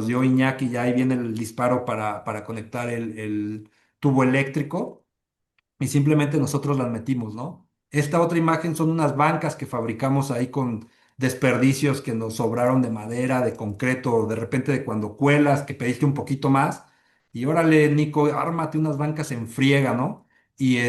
S2: dio Iñaki. Ya ahí viene el disparo para conectar el tubo eléctrico y simplemente nosotros las metimos, ¿no? Esta otra imagen son unas bancas que fabricamos ahí con desperdicios que nos sobraron de madera, de concreto, de repente de cuando cuelas, que pediste un poquito más. Y órale, Nico, ármate unas bancas en friega, ¿no? Y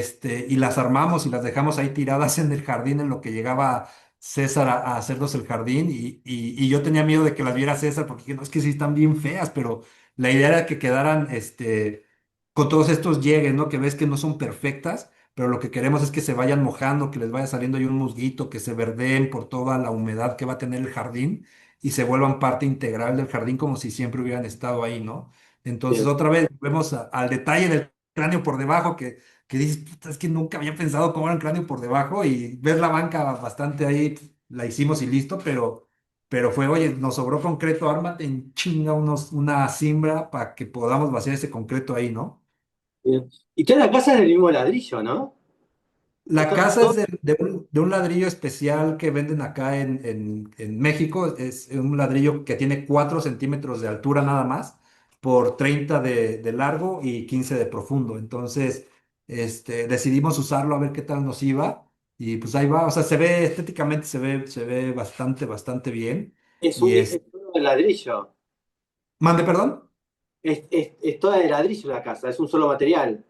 S2: las armamos y las dejamos ahí tiradas en el jardín en lo que llegaba César a hacernos el jardín. Y yo tenía miedo de que las viera César porque dije, no, es que sí están bien feas, pero la idea era que quedaran, con todos estos llegues, ¿no? Que ves que no son perfectas, pero lo que queremos es que se vayan mojando, que les vaya saliendo ahí un musguito, que se verdeen por toda la humedad que va a tener el jardín y se vuelvan parte integral del jardín como si siempre hubieran estado ahí, ¿no? Entonces,
S1: Bien.
S2: otra vez, vemos al detalle del cráneo por debajo, que dices, "Puta, es que nunca había pensado cómo era el cráneo por debajo y ves la banca bastante ahí, la hicimos y listo, pero pero fue, oye, nos sobró concreto, ármate en chinga una cimbra para que podamos vaciar ese concreto ahí, ¿no?
S1: Bien. Y toda la casa es del mismo ladrillo, ¿no?
S2: La
S1: Está
S2: casa es
S1: todo-
S2: de un ladrillo especial que venden acá en México. Es un ladrillo que tiene 4 centímetros de altura nada más, por 30 de largo y 15 de profundo. Entonces, decidimos usarlo a ver qué tal nos iba. Y pues ahí va, o sea, se ve estéticamente, se ve bastante, bastante bien. Y
S1: es todo de ladrillo.
S2: mande, perdón.
S1: Es toda de ladrillo la casa, es un solo material.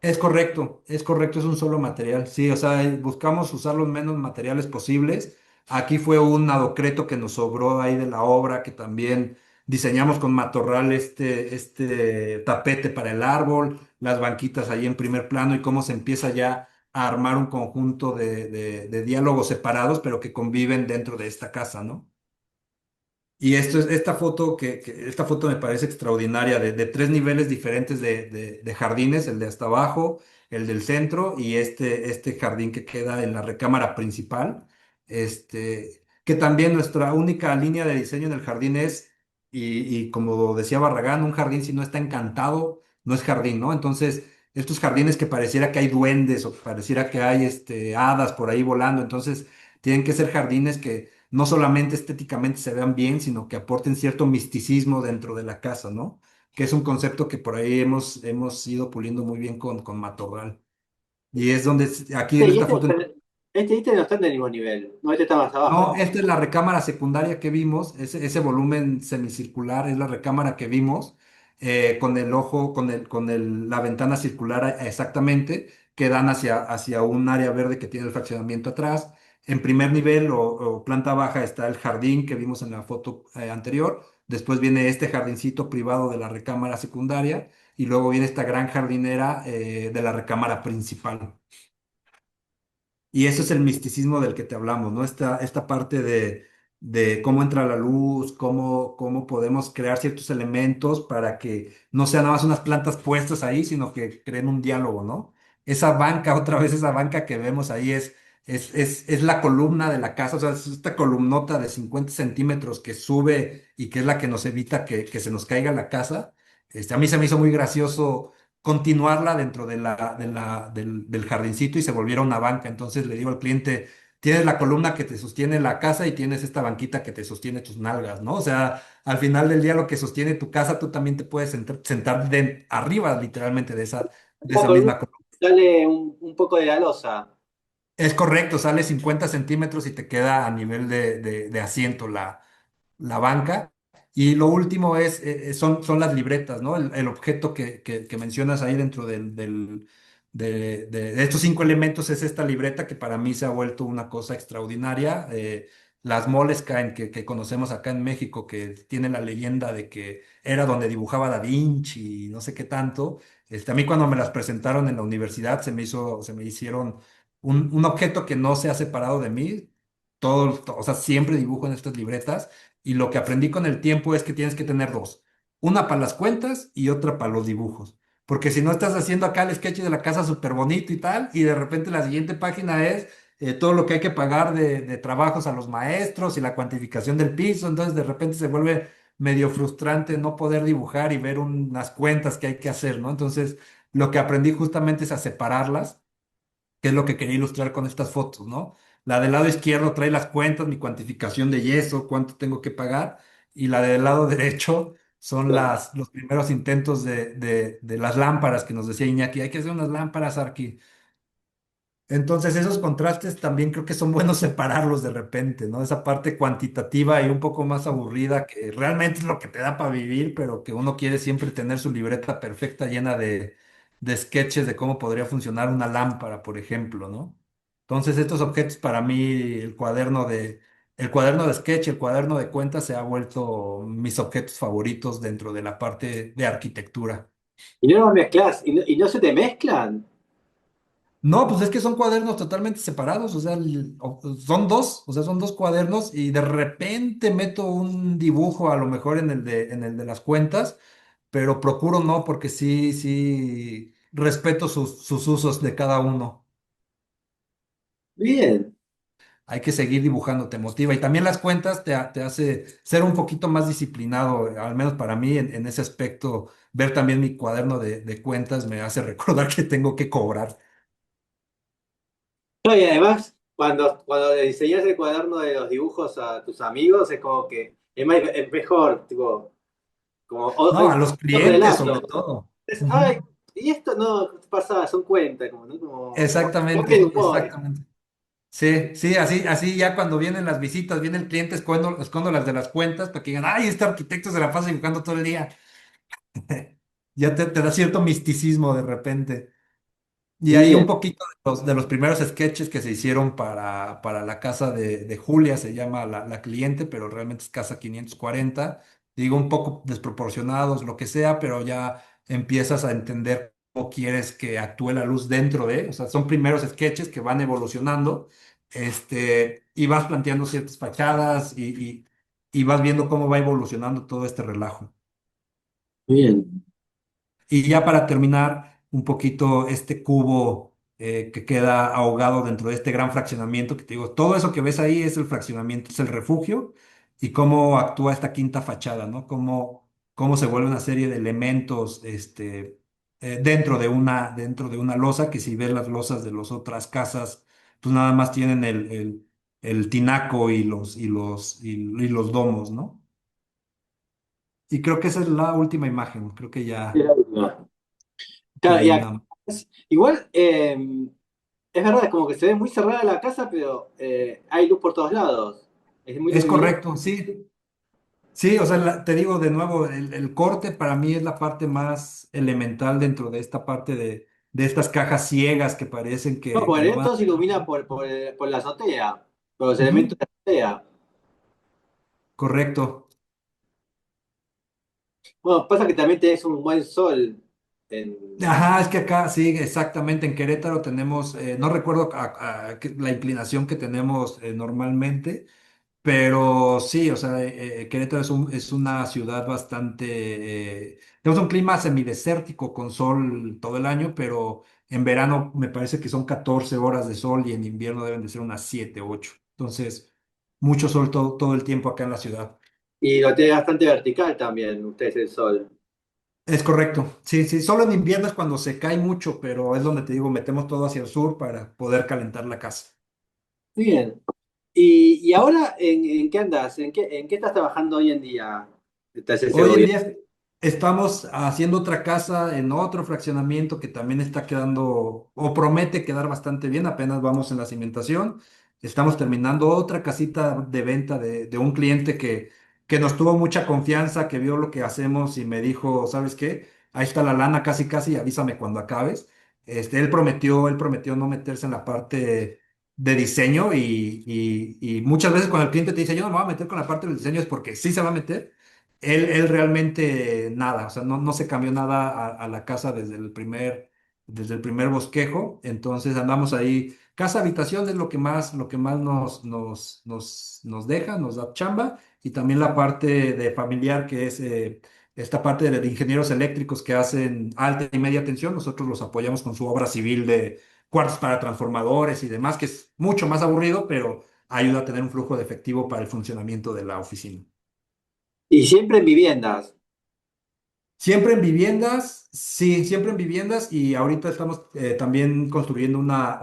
S2: Es correcto, es un solo material. Sí, o sea, buscamos usar los menos materiales posibles. Aquí fue un adocreto que nos sobró ahí de la obra, que también diseñamos con matorral este tapete para el árbol, las banquitas ahí en primer plano y cómo se empieza ya a armar un conjunto de diálogos separados, pero que conviven dentro de esta casa, ¿no? Y esta foto esta foto me parece extraordinaria de 3 niveles diferentes de jardines, el de hasta abajo, el del centro y este jardín que queda en la recámara principal. Que también nuestra única línea de diseño en el jardín es, y como decía Barragán, un jardín si no está encantado, no es jardín, ¿no? Entonces, estos jardines que pareciera que hay duendes o pareciera que hay hadas por ahí volando, entonces tienen que ser jardines que no solamente estéticamente se vean bien, sino que aporten cierto misticismo dentro de la casa, ¿no? Que es un concepto que por ahí hemos ido puliendo muy bien con Matorral. Y es donde, aquí en
S1: Y
S2: esta foto.
S1: este no está en el mismo nivel, no, este está más
S2: No,
S1: abajo.
S2: esta es la recámara secundaria que vimos, ese volumen semicircular es la recámara que vimos, con el ojo, la ventana circular exactamente, que dan hacia un área verde que tiene el fraccionamiento atrás. En primer nivel o planta baja está el jardín que vimos en la foto anterior, después viene este jardincito privado de la recámara secundaria y luego viene esta gran jardinera de la recámara principal. Y eso es el misticismo del que te hablamos, ¿no? Esta parte de cómo entra la luz, cómo podemos crear ciertos elementos para que no sean nada más unas plantas puestas ahí, sino que creen un diálogo, ¿no? Esa banca, otra vez esa banca que vemos ahí es la columna de la casa, o sea, es esta columnota de 50 centímetros que sube y que es la que nos evita que se nos caiga la casa. A mí se me hizo muy gracioso continuarla dentro del jardincito y se volviera una banca. Entonces le digo al cliente, tienes la columna que te sostiene la casa y tienes esta banquita que te sostiene tus nalgas, ¿no? O sea, al final del día lo que sostiene tu casa, tú también te puedes sentar arriba literalmente de
S1: La
S2: esa
S1: columna
S2: misma columna.
S1: sale un poco de la losa.
S2: Es correcto, sale 50 centímetros y te queda a nivel de asiento la banca. Y lo último son las libretas, ¿no? El objeto que mencionas ahí dentro de estos 5 elementos es esta libreta que para mí se ha vuelto una cosa extraordinaria. Las Moleskine que conocemos acá en México, que tiene la leyenda de que era donde dibujaba Da Vinci y no sé qué tanto. A mí cuando me las presentaron en la universidad se me hicieron un objeto que no se ha separado de mí. O sea, siempre dibujo en estas libretas y lo que aprendí con el tiempo es que tienes que tener dos, una para las cuentas y otra para los dibujos. Porque si no estás haciendo acá el sketch de la casa súper bonito y tal, y de repente la siguiente página es todo lo que hay que pagar de trabajos a los maestros y la cuantificación del piso, entonces de repente se vuelve medio frustrante no poder dibujar y ver unas cuentas que hay que hacer, ¿no? Entonces, lo que aprendí justamente es a separarlas, que es lo que quería ilustrar con estas fotos, ¿no? La del lado izquierdo trae las cuentas, mi cuantificación de yeso, cuánto tengo que pagar, y la del lado derecho son los primeros intentos de las lámparas que nos decía Iñaki, hay que hacer unas lámparas, Arqui. Entonces, esos contrastes también creo que son buenos separarlos de repente, ¿no? Esa parte cuantitativa y un poco más aburrida, que realmente es lo que te da para vivir, pero que uno quiere siempre tener su libreta perfecta llena de sketches de cómo podría funcionar una lámpara, por ejemplo, ¿no? Entonces, estos objetos para mí, el cuaderno de sketch, el cuaderno de cuentas se ha vuelto mis objetos favoritos dentro de la parte de arquitectura.
S1: Y no los mezclas, y no se te mezclan.
S2: No, pues es que son cuadernos totalmente separados, o sea, son dos, o sea, son dos cuadernos y de repente meto un dibujo a lo mejor en el de las cuentas, pero procuro no porque sí respeto sus usos de cada uno.
S1: Bien.
S2: hay que seguir dibujando, te motiva. Y también las cuentas te hace ser un poquito más disciplinado, al menos para mí en ese aspecto. Ver también mi cuaderno de cuentas me hace recordar que tengo que cobrar.
S1: No, y además, cuando le diseñas el cuaderno de los dibujos a tus amigos, es como que es mejor, tipo, como
S2: No, a los
S1: los
S2: clientes
S1: relatos.
S2: sobre todo.
S1: Ay,
S2: Ujú.
S1: y esto no pasa, son cuentas, como, ¿no? Como toque de
S2: Exactamente,
S1: humor.
S2: exactamente. Sí, sí, así ya cuando vienen las visitas, viene el cliente, escondo las de las cuentas para que digan, ay, este arquitecto se la pasa dibujando todo el día. Ya te da cierto misticismo de repente. Y ahí un
S1: Bien,
S2: poquito de los primeros sketches que se hicieron para la casa de Julia, se llama la cliente, pero realmente es casa 540. Digo, un poco desproporcionados, lo que sea, pero ya empiezas a entender cómo quieres que actúe la luz dentro de, o sea, son primeros sketches que van evolucionando, y vas planteando ciertas fachadas y vas viendo cómo va evolucionando todo este relajo.
S1: bien.
S2: Y ya para terminar, un poquito este cubo que queda ahogado dentro de este gran fraccionamiento, que te digo, todo eso que ves ahí es el fraccionamiento, es el refugio, y cómo actúa esta quinta fachada, ¿no? Cómo se vuelve una serie de elementos dentro de una losa, que si ves las losas de las otras casas, pues nada más tienen el tinaco y los domos, ¿no? Y creo que esa es la última imagen, creo que
S1: Es
S2: ya
S1: la última. Claro, y acá,
S2: terminamos.
S1: igual, es verdad, es como que se ve muy cerrada la casa, pero hay luz por todos lados. Es muy
S2: Es
S1: luminoso.
S2: correcto, sí. Sí, o sea, te digo de nuevo, el corte para mí es la parte más elemental dentro de esta parte de estas cajas ciegas que parecen
S1: No,
S2: que
S1: por
S2: no van.
S1: dentro se ilumina por la azotea, por los elementos
S2: Ujú,
S1: de la azotea.
S2: correcto.
S1: Bueno, pasa que también tenés un buen sol en...
S2: Ajá, es que acá, sí, exactamente, en Querétaro tenemos, no recuerdo la inclinación que tenemos normalmente. Pero sí, o sea, Querétaro es una ciudad bastante, tenemos un clima semidesértico con sol todo el año, pero en verano me parece que son 14 horas de sol y en invierno deben de ser unas 7 8. Entonces, mucho sol todo el tiempo acá en la ciudad.
S1: Y lo tenés bastante vertical también, ustedes el sol.
S2: Es correcto, sí, sí, solo en invierno es cuando se cae mucho, pero es donde te digo, metemos todo hacia el sur para poder calentar la casa.
S1: Muy bien. Y ahora en qué andas? En qué estás trabajando hoy en día? ¿Estás ese
S2: Hoy en
S1: gobierno?
S2: día estamos haciendo otra casa en otro fraccionamiento que también está quedando o promete quedar bastante bien. Apenas vamos en la cimentación. Estamos terminando otra casita de venta de un cliente que nos tuvo mucha confianza, que vio lo que hacemos y me dijo, ¿sabes qué? Ahí está la lana, casi casi, avísame cuando acabes. Él prometió no meterse en la parte de diseño y muchas veces cuando el cliente te dice, yo no me voy a meter con la parte del diseño es porque sí se va a meter. Él realmente nada, o sea, no se cambió nada a la casa desde el primer bosquejo, entonces andamos ahí, casa habitación es lo que más nos deja, nos da chamba, y también la parte de familiar, que es esta parte de ingenieros eléctricos que hacen alta y media tensión, nosotros los apoyamos con su obra civil de cuartos para transformadores y demás, que es mucho más aburrido, pero ayuda a tener un flujo de efectivo para el funcionamiento de la oficina.
S1: Y siempre en viviendas.
S2: Siempre en viviendas, sí, siempre en viviendas y ahorita estamos también construyendo una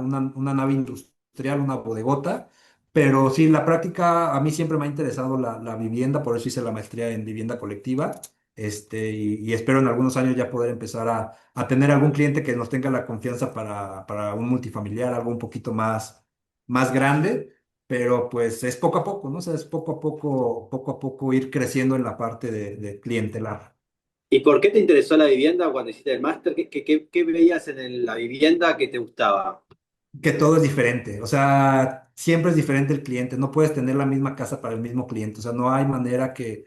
S2: nave industrial, una bodegota, pero sí, la práctica a mí siempre me ha interesado la vivienda, por eso hice la maestría en vivienda colectiva, y espero en algunos años ya poder empezar a tener algún cliente que nos tenga la confianza para un multifamiliar, algo un poquito más grande, pero pues es poco a poco, ¿no? O sea, es poco a poco ir creciendo en la parte de clientelar.
S1: ¿Y por qué te interesó la vivienda cuando hiciste el máster? ¿Qué veías en la vivienda que te gustaba?
S2: Que todo es diferente, o sea, siempre es diferente el cliente, no puedes tener la misma casa para el mismo cliente, o sea, no hay manera que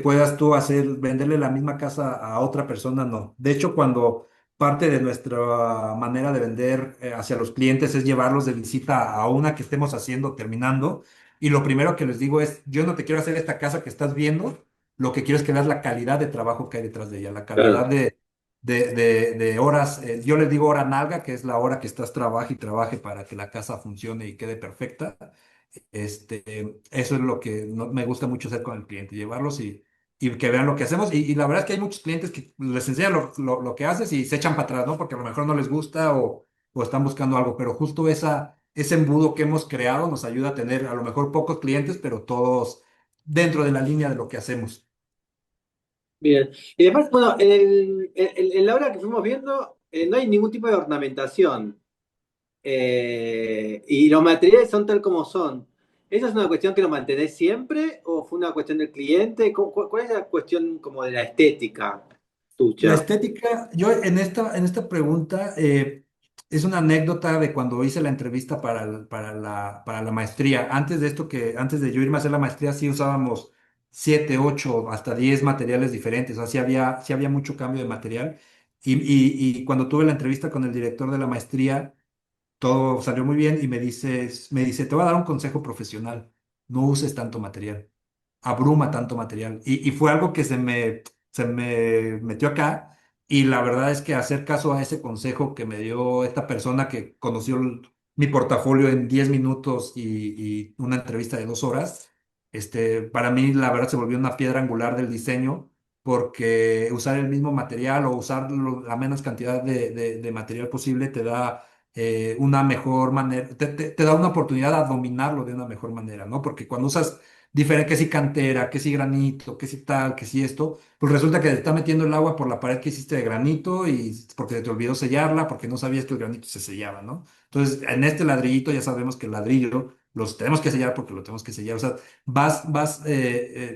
S2: puedas tú venderle la misma casa a otra persona, no. De hecho, cuando parte de nuestra manera de vender hacia los clientes es llevarlos de visita a una que estemos haciendo, terminando, y lo primero que les digo es, yo no te quiero hacer esta casa que estás viendo, lo que quiero es que veas la calidad de trabajo que hay detrás de ella, la calidad
S1: Claro.
S2: de horas. Yo les digo hora nalga, que es la hora que estás trabaje y trabaje para que la casa funcione y quede perfecta. Eso es lo que me gusta mucho hacer con el cliente, llevarlos y que vean lo que hacemos. Y la verdad es que hay muchos clientes que les enseñan lo que haces y se echan para atrás, ¿no? Porque a lo mejor no les gusta o están buscando algo, pero justo ese embudo que hemos creado nos ayuda a tener a lo mejor pocos clientes, pero todos dentro de la línea de lo que hacemos.
S1: Bien. Y después, bueno, en la obra que fuimos viendo, no hay ningún tipo de ornamentación. Y los materiales son tal como son. ¿Eso es una cuestión que lo mantenés siempre o fue una cuestión del cliente? ¿Cuál es la cuestión como de la estética
S2: La
S1: tuya?
S2: estética, yo en esta pregunta es una anécdota de cuando hice la entrevista para la maestría. Antes de yo irme a hacer la maestría, sí usábamos 7, 8, hasta 10 materiales diferentes. O sea, sí había mucho cambio de material. Y cuando tuve la entrevista con el director de la maestría, todo salió muy bien y me dice, te voy a dar un consejo profesional. No uses tanto material, abruma tanto material. Y fue algo que se me metió acá. Y la verdad es que hacer caso a ese consejo que me dio esta persona que conoció mi portafolio en 10 minutos y una entrevista de 2 horas, para mí la verdad se volvió una piedra angular del diseño, porque usar el mismo material o usar la menos cantidad de material posible te da una mejor manera, te da una oportunidad a dominarlo de una mejor manera, ¿no? Porque cuando usas diferente, que si cantera, que si granito, que si tal, que si esto, pues resulta que te está metiendo el agua por la pared que hiciste de granito y porque te olvidó sellarla, porque no sabías que el granito se sellaba, ¿no? Entonces, en este ladrillito ya sabemos que el ladrillo los tenemos que sellar porque lo tenemos que sellar. O sea, vas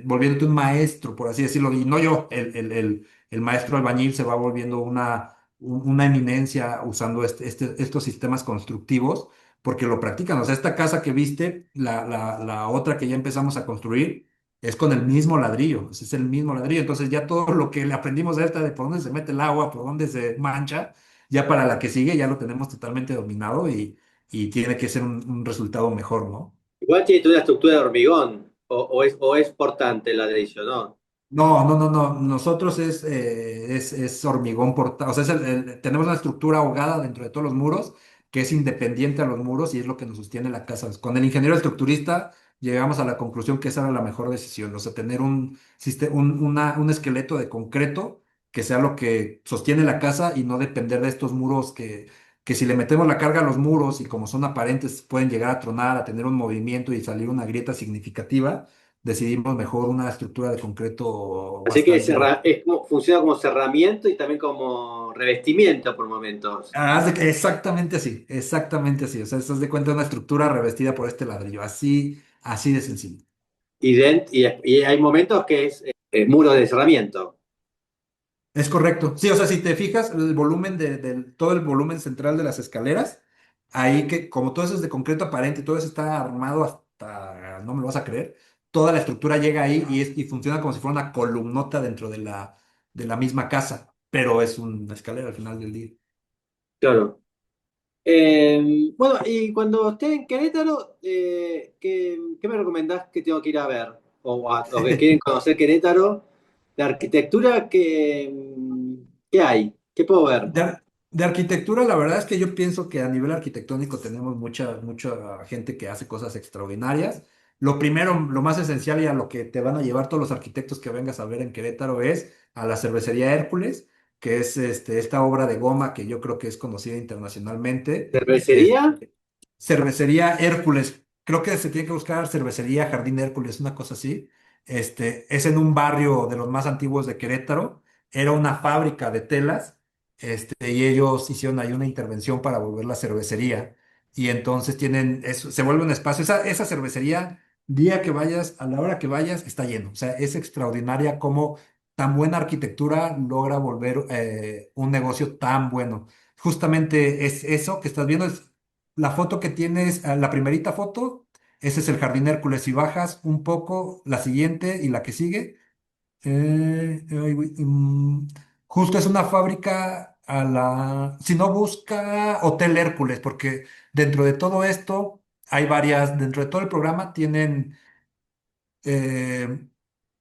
S2: volviéndote un maestro, por así decirlo, y no yo, el maestro albañil se va volviendo una eminencia usando estos sistemas constructivos porque lo practican. O sea, esta casa que viste, la otra que ya empezamos a construir, es con el mismo ladrillo, o sea, es el mismo ladrillo. Entonces ya todo lo que le aprendimos a esta de por dónde se mete el agua, por dónde se mancha, ya para la que sigue ya lo tenemos totalmente dominado y tiene que ser un resultado mejor, ¿no?
S1: Igual tiene toda una estructura de hormigón o es portante el ladrillo, ¿no?
S2: No, no, no, no. Nosotros es hormigón o sea, tenemos una estructura ahogada dentro de todos los muros que es independiente a los muros y es lo que nos sostiene la casa. Con el ingeniero estructurista llegamos a la conclusión que esa era la mejor decisión, o sea, tener un esqueleto de concreto que sea lo que sostiene la casa y no depender de estos muros que si le metemos la carga a los muros y como son aparentes pueden llegar a tronar, a tener un movimiento y salir una grieta significativa. Decidimos mejor una estructura de concreto
S1: Así que
S2: bastante.
S1: funciona como cerramiento y también como revestimiento por momentos.
S2: Exactamente así. O sea, estás de cuenta de una estructura revestida por este ladrillo, así, así de sencillo.
S1: Y hay momentos que es muro de cerramiento.
S2: Es correcto. Sí, o sea, si te fijas, el volumen todo el volumen central de las escaleras, ahí que como todo eso es de concreto aparente y todo eso está armado hasta, no me lo vas a creer, toda la estructura llega ahí y funciona como si fuera una columnota dentro de la misma casa, pero es una escalera al final del día.
S1: Claro. Bueno, y cuando esté en Querétaro, ¿qué me recomendás que tengo que ir a ver? O a los que quieren conocer Querétaro, de arquitectura, ¿qué hay? ¿Qué puedo ver?
S2: De arquitectura, la verdad es que yo pienso que a nivel arquitectónico tenemos mucha gente que hace cosas extraordinarias. Lo primero, lo más esencial y a lo que te van a llevar todos los arquitectos que vengas a ver en Querétaro es a la cervecería Hércules, que es esta obra de goma que yo creo que es conocida internacionalmente.
S1: ¿Cervecería?
S2: Cervecería Hércules. Creo que se tiene que buscar Cervecería Jardín Hércules, una cosa así. Es en un barrio de los más antiguos de Querétaro. Era una fábrica de telas, y ellos hicieron ahí una intervención para volver la cervecería. Y entonces se vuelve un espacio. Esa cervecería, día que vayas, a la hora que vayas, está lleno. O sea, es extraordinaria cómo tan buena arquitectura logra volver un negocio tan bueno. Justamente es eso que estás viendo, la foto que tienes, la primerita foto, ese es el Jardín Hércules. Si bajas un poco, la siguiente y la que sigue, ay, güey, justo es una fábrica si no busca Hotel Hércules, porque dentro de todo esto dentro de todo el programa tienen eh,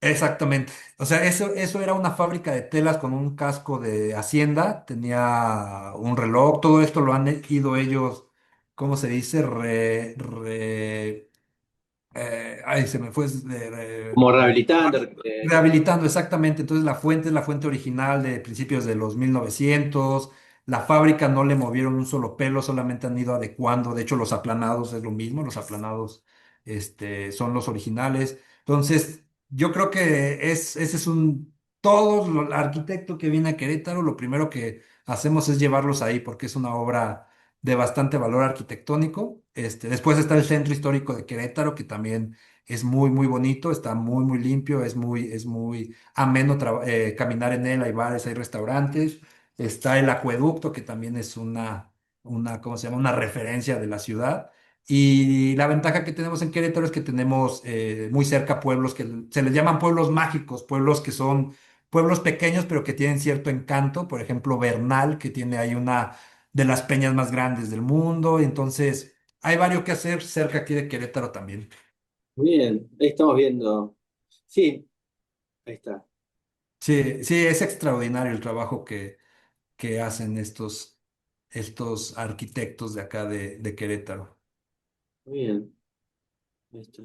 S2: exactamente. O sea, eso era una fábrica de telas con un casco de Hacienda, tenía un reloj, todo esto lo han ido ellos, ¿cómo se dice? ay, se me fue,
S1: Como rehabilitando.
S2: rehabilitando, exactamente. Entonces la fuente es la fuente original de principios de los 1900. La fábrica no le movieron un solo pelo, solamente han ido adecuando. De hecho, los aplanados es lo mismo, los aplanados son los originales. Entonces, yo creo que ese es todo el arquitecto que viene a Querétaro, lo primero que hacemos es llevarlos ahí porque es una obra de bastante valor arquitectónico. Después está el centro histórico de Querétaro, que también es muy, muy bonito, está muy, muy limpio, es muy ameno caminar en él, hay bares, hay restaurantes. Está el acueducto, que también es ¿cómo se llama? Una referencia de la ciudad. Y la ventaja que tenemos en Querétaro es que tenemos muy cerca pueblos que se les llaman pueblos mágicos, pueblos que son pueblos pequeños, pero que tienen cierto encanto. Por ejemplo, Bernal, que tiene ahí una de las peñas más grandes del mundo. Entonces, hay varios que hacer cerca aquí de Querétaro también.
S1: Muy bien, ahí estamos viendo. Sí, ahí está.
S2: Sí, sí, es extraordinario el trabajo que hacen estos arquitectos de acá de Querétaro.
S1: Muy bien, ahí está.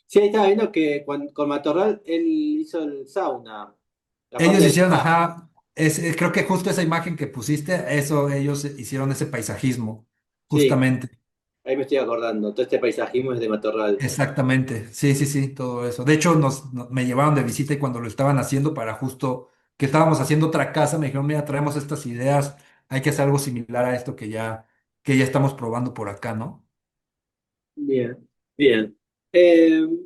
S1: Sí, ahí estaba viendo que con Matorral él hizo el sauna, la parte
S2: Ellos
S1: del
S2: hicieron,
S1: spa.
S2: ajá, creo que justo esa imagen que pusiste, eso, ellos hicieron ese paisajismo,
S1: Sí,
S2: justamente.
S1: ahí me estoy acordando. Todo este paisajismo es de Matorral.
S2: Exactamente, sí, sí, sí, todo eso. De hecho, me llevaron de visita y cuando lo estaban haciendo para justo que estábamos haciendo otra casa, me dijeron, mira, traemos estas ideas, hay que hacer algo similar a esto que ya estamos probando por acá, ¿no?
S1: Bien, bien.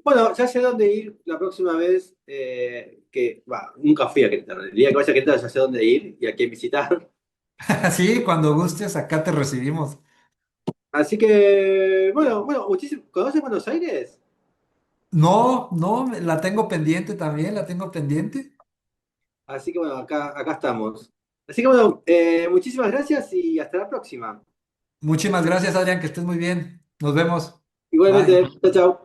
S1: Bueno, ya sé dónde ir la próxima vez nunca fui a Querétaro. El día que vaya a Querétaro ya sé dónde ir y a quién visitar.
S2: Sí, cuando gustes, acá te recibimos.
S1: Así que, bueno, muchísimo. ¿Conoces Buenos Aires?
S2: No, no, la tengo pendiente también, la tengo pendiente.
S1: Así que bueno, acá estamos. Así que bueno, muchísimas gracias y hasta la próxima.
S2: Muchísimas gracias, Adrián, que estés muy bien. Nos vemos.
S1: Igualmente,
S2: Bye.
S1: chao, chao.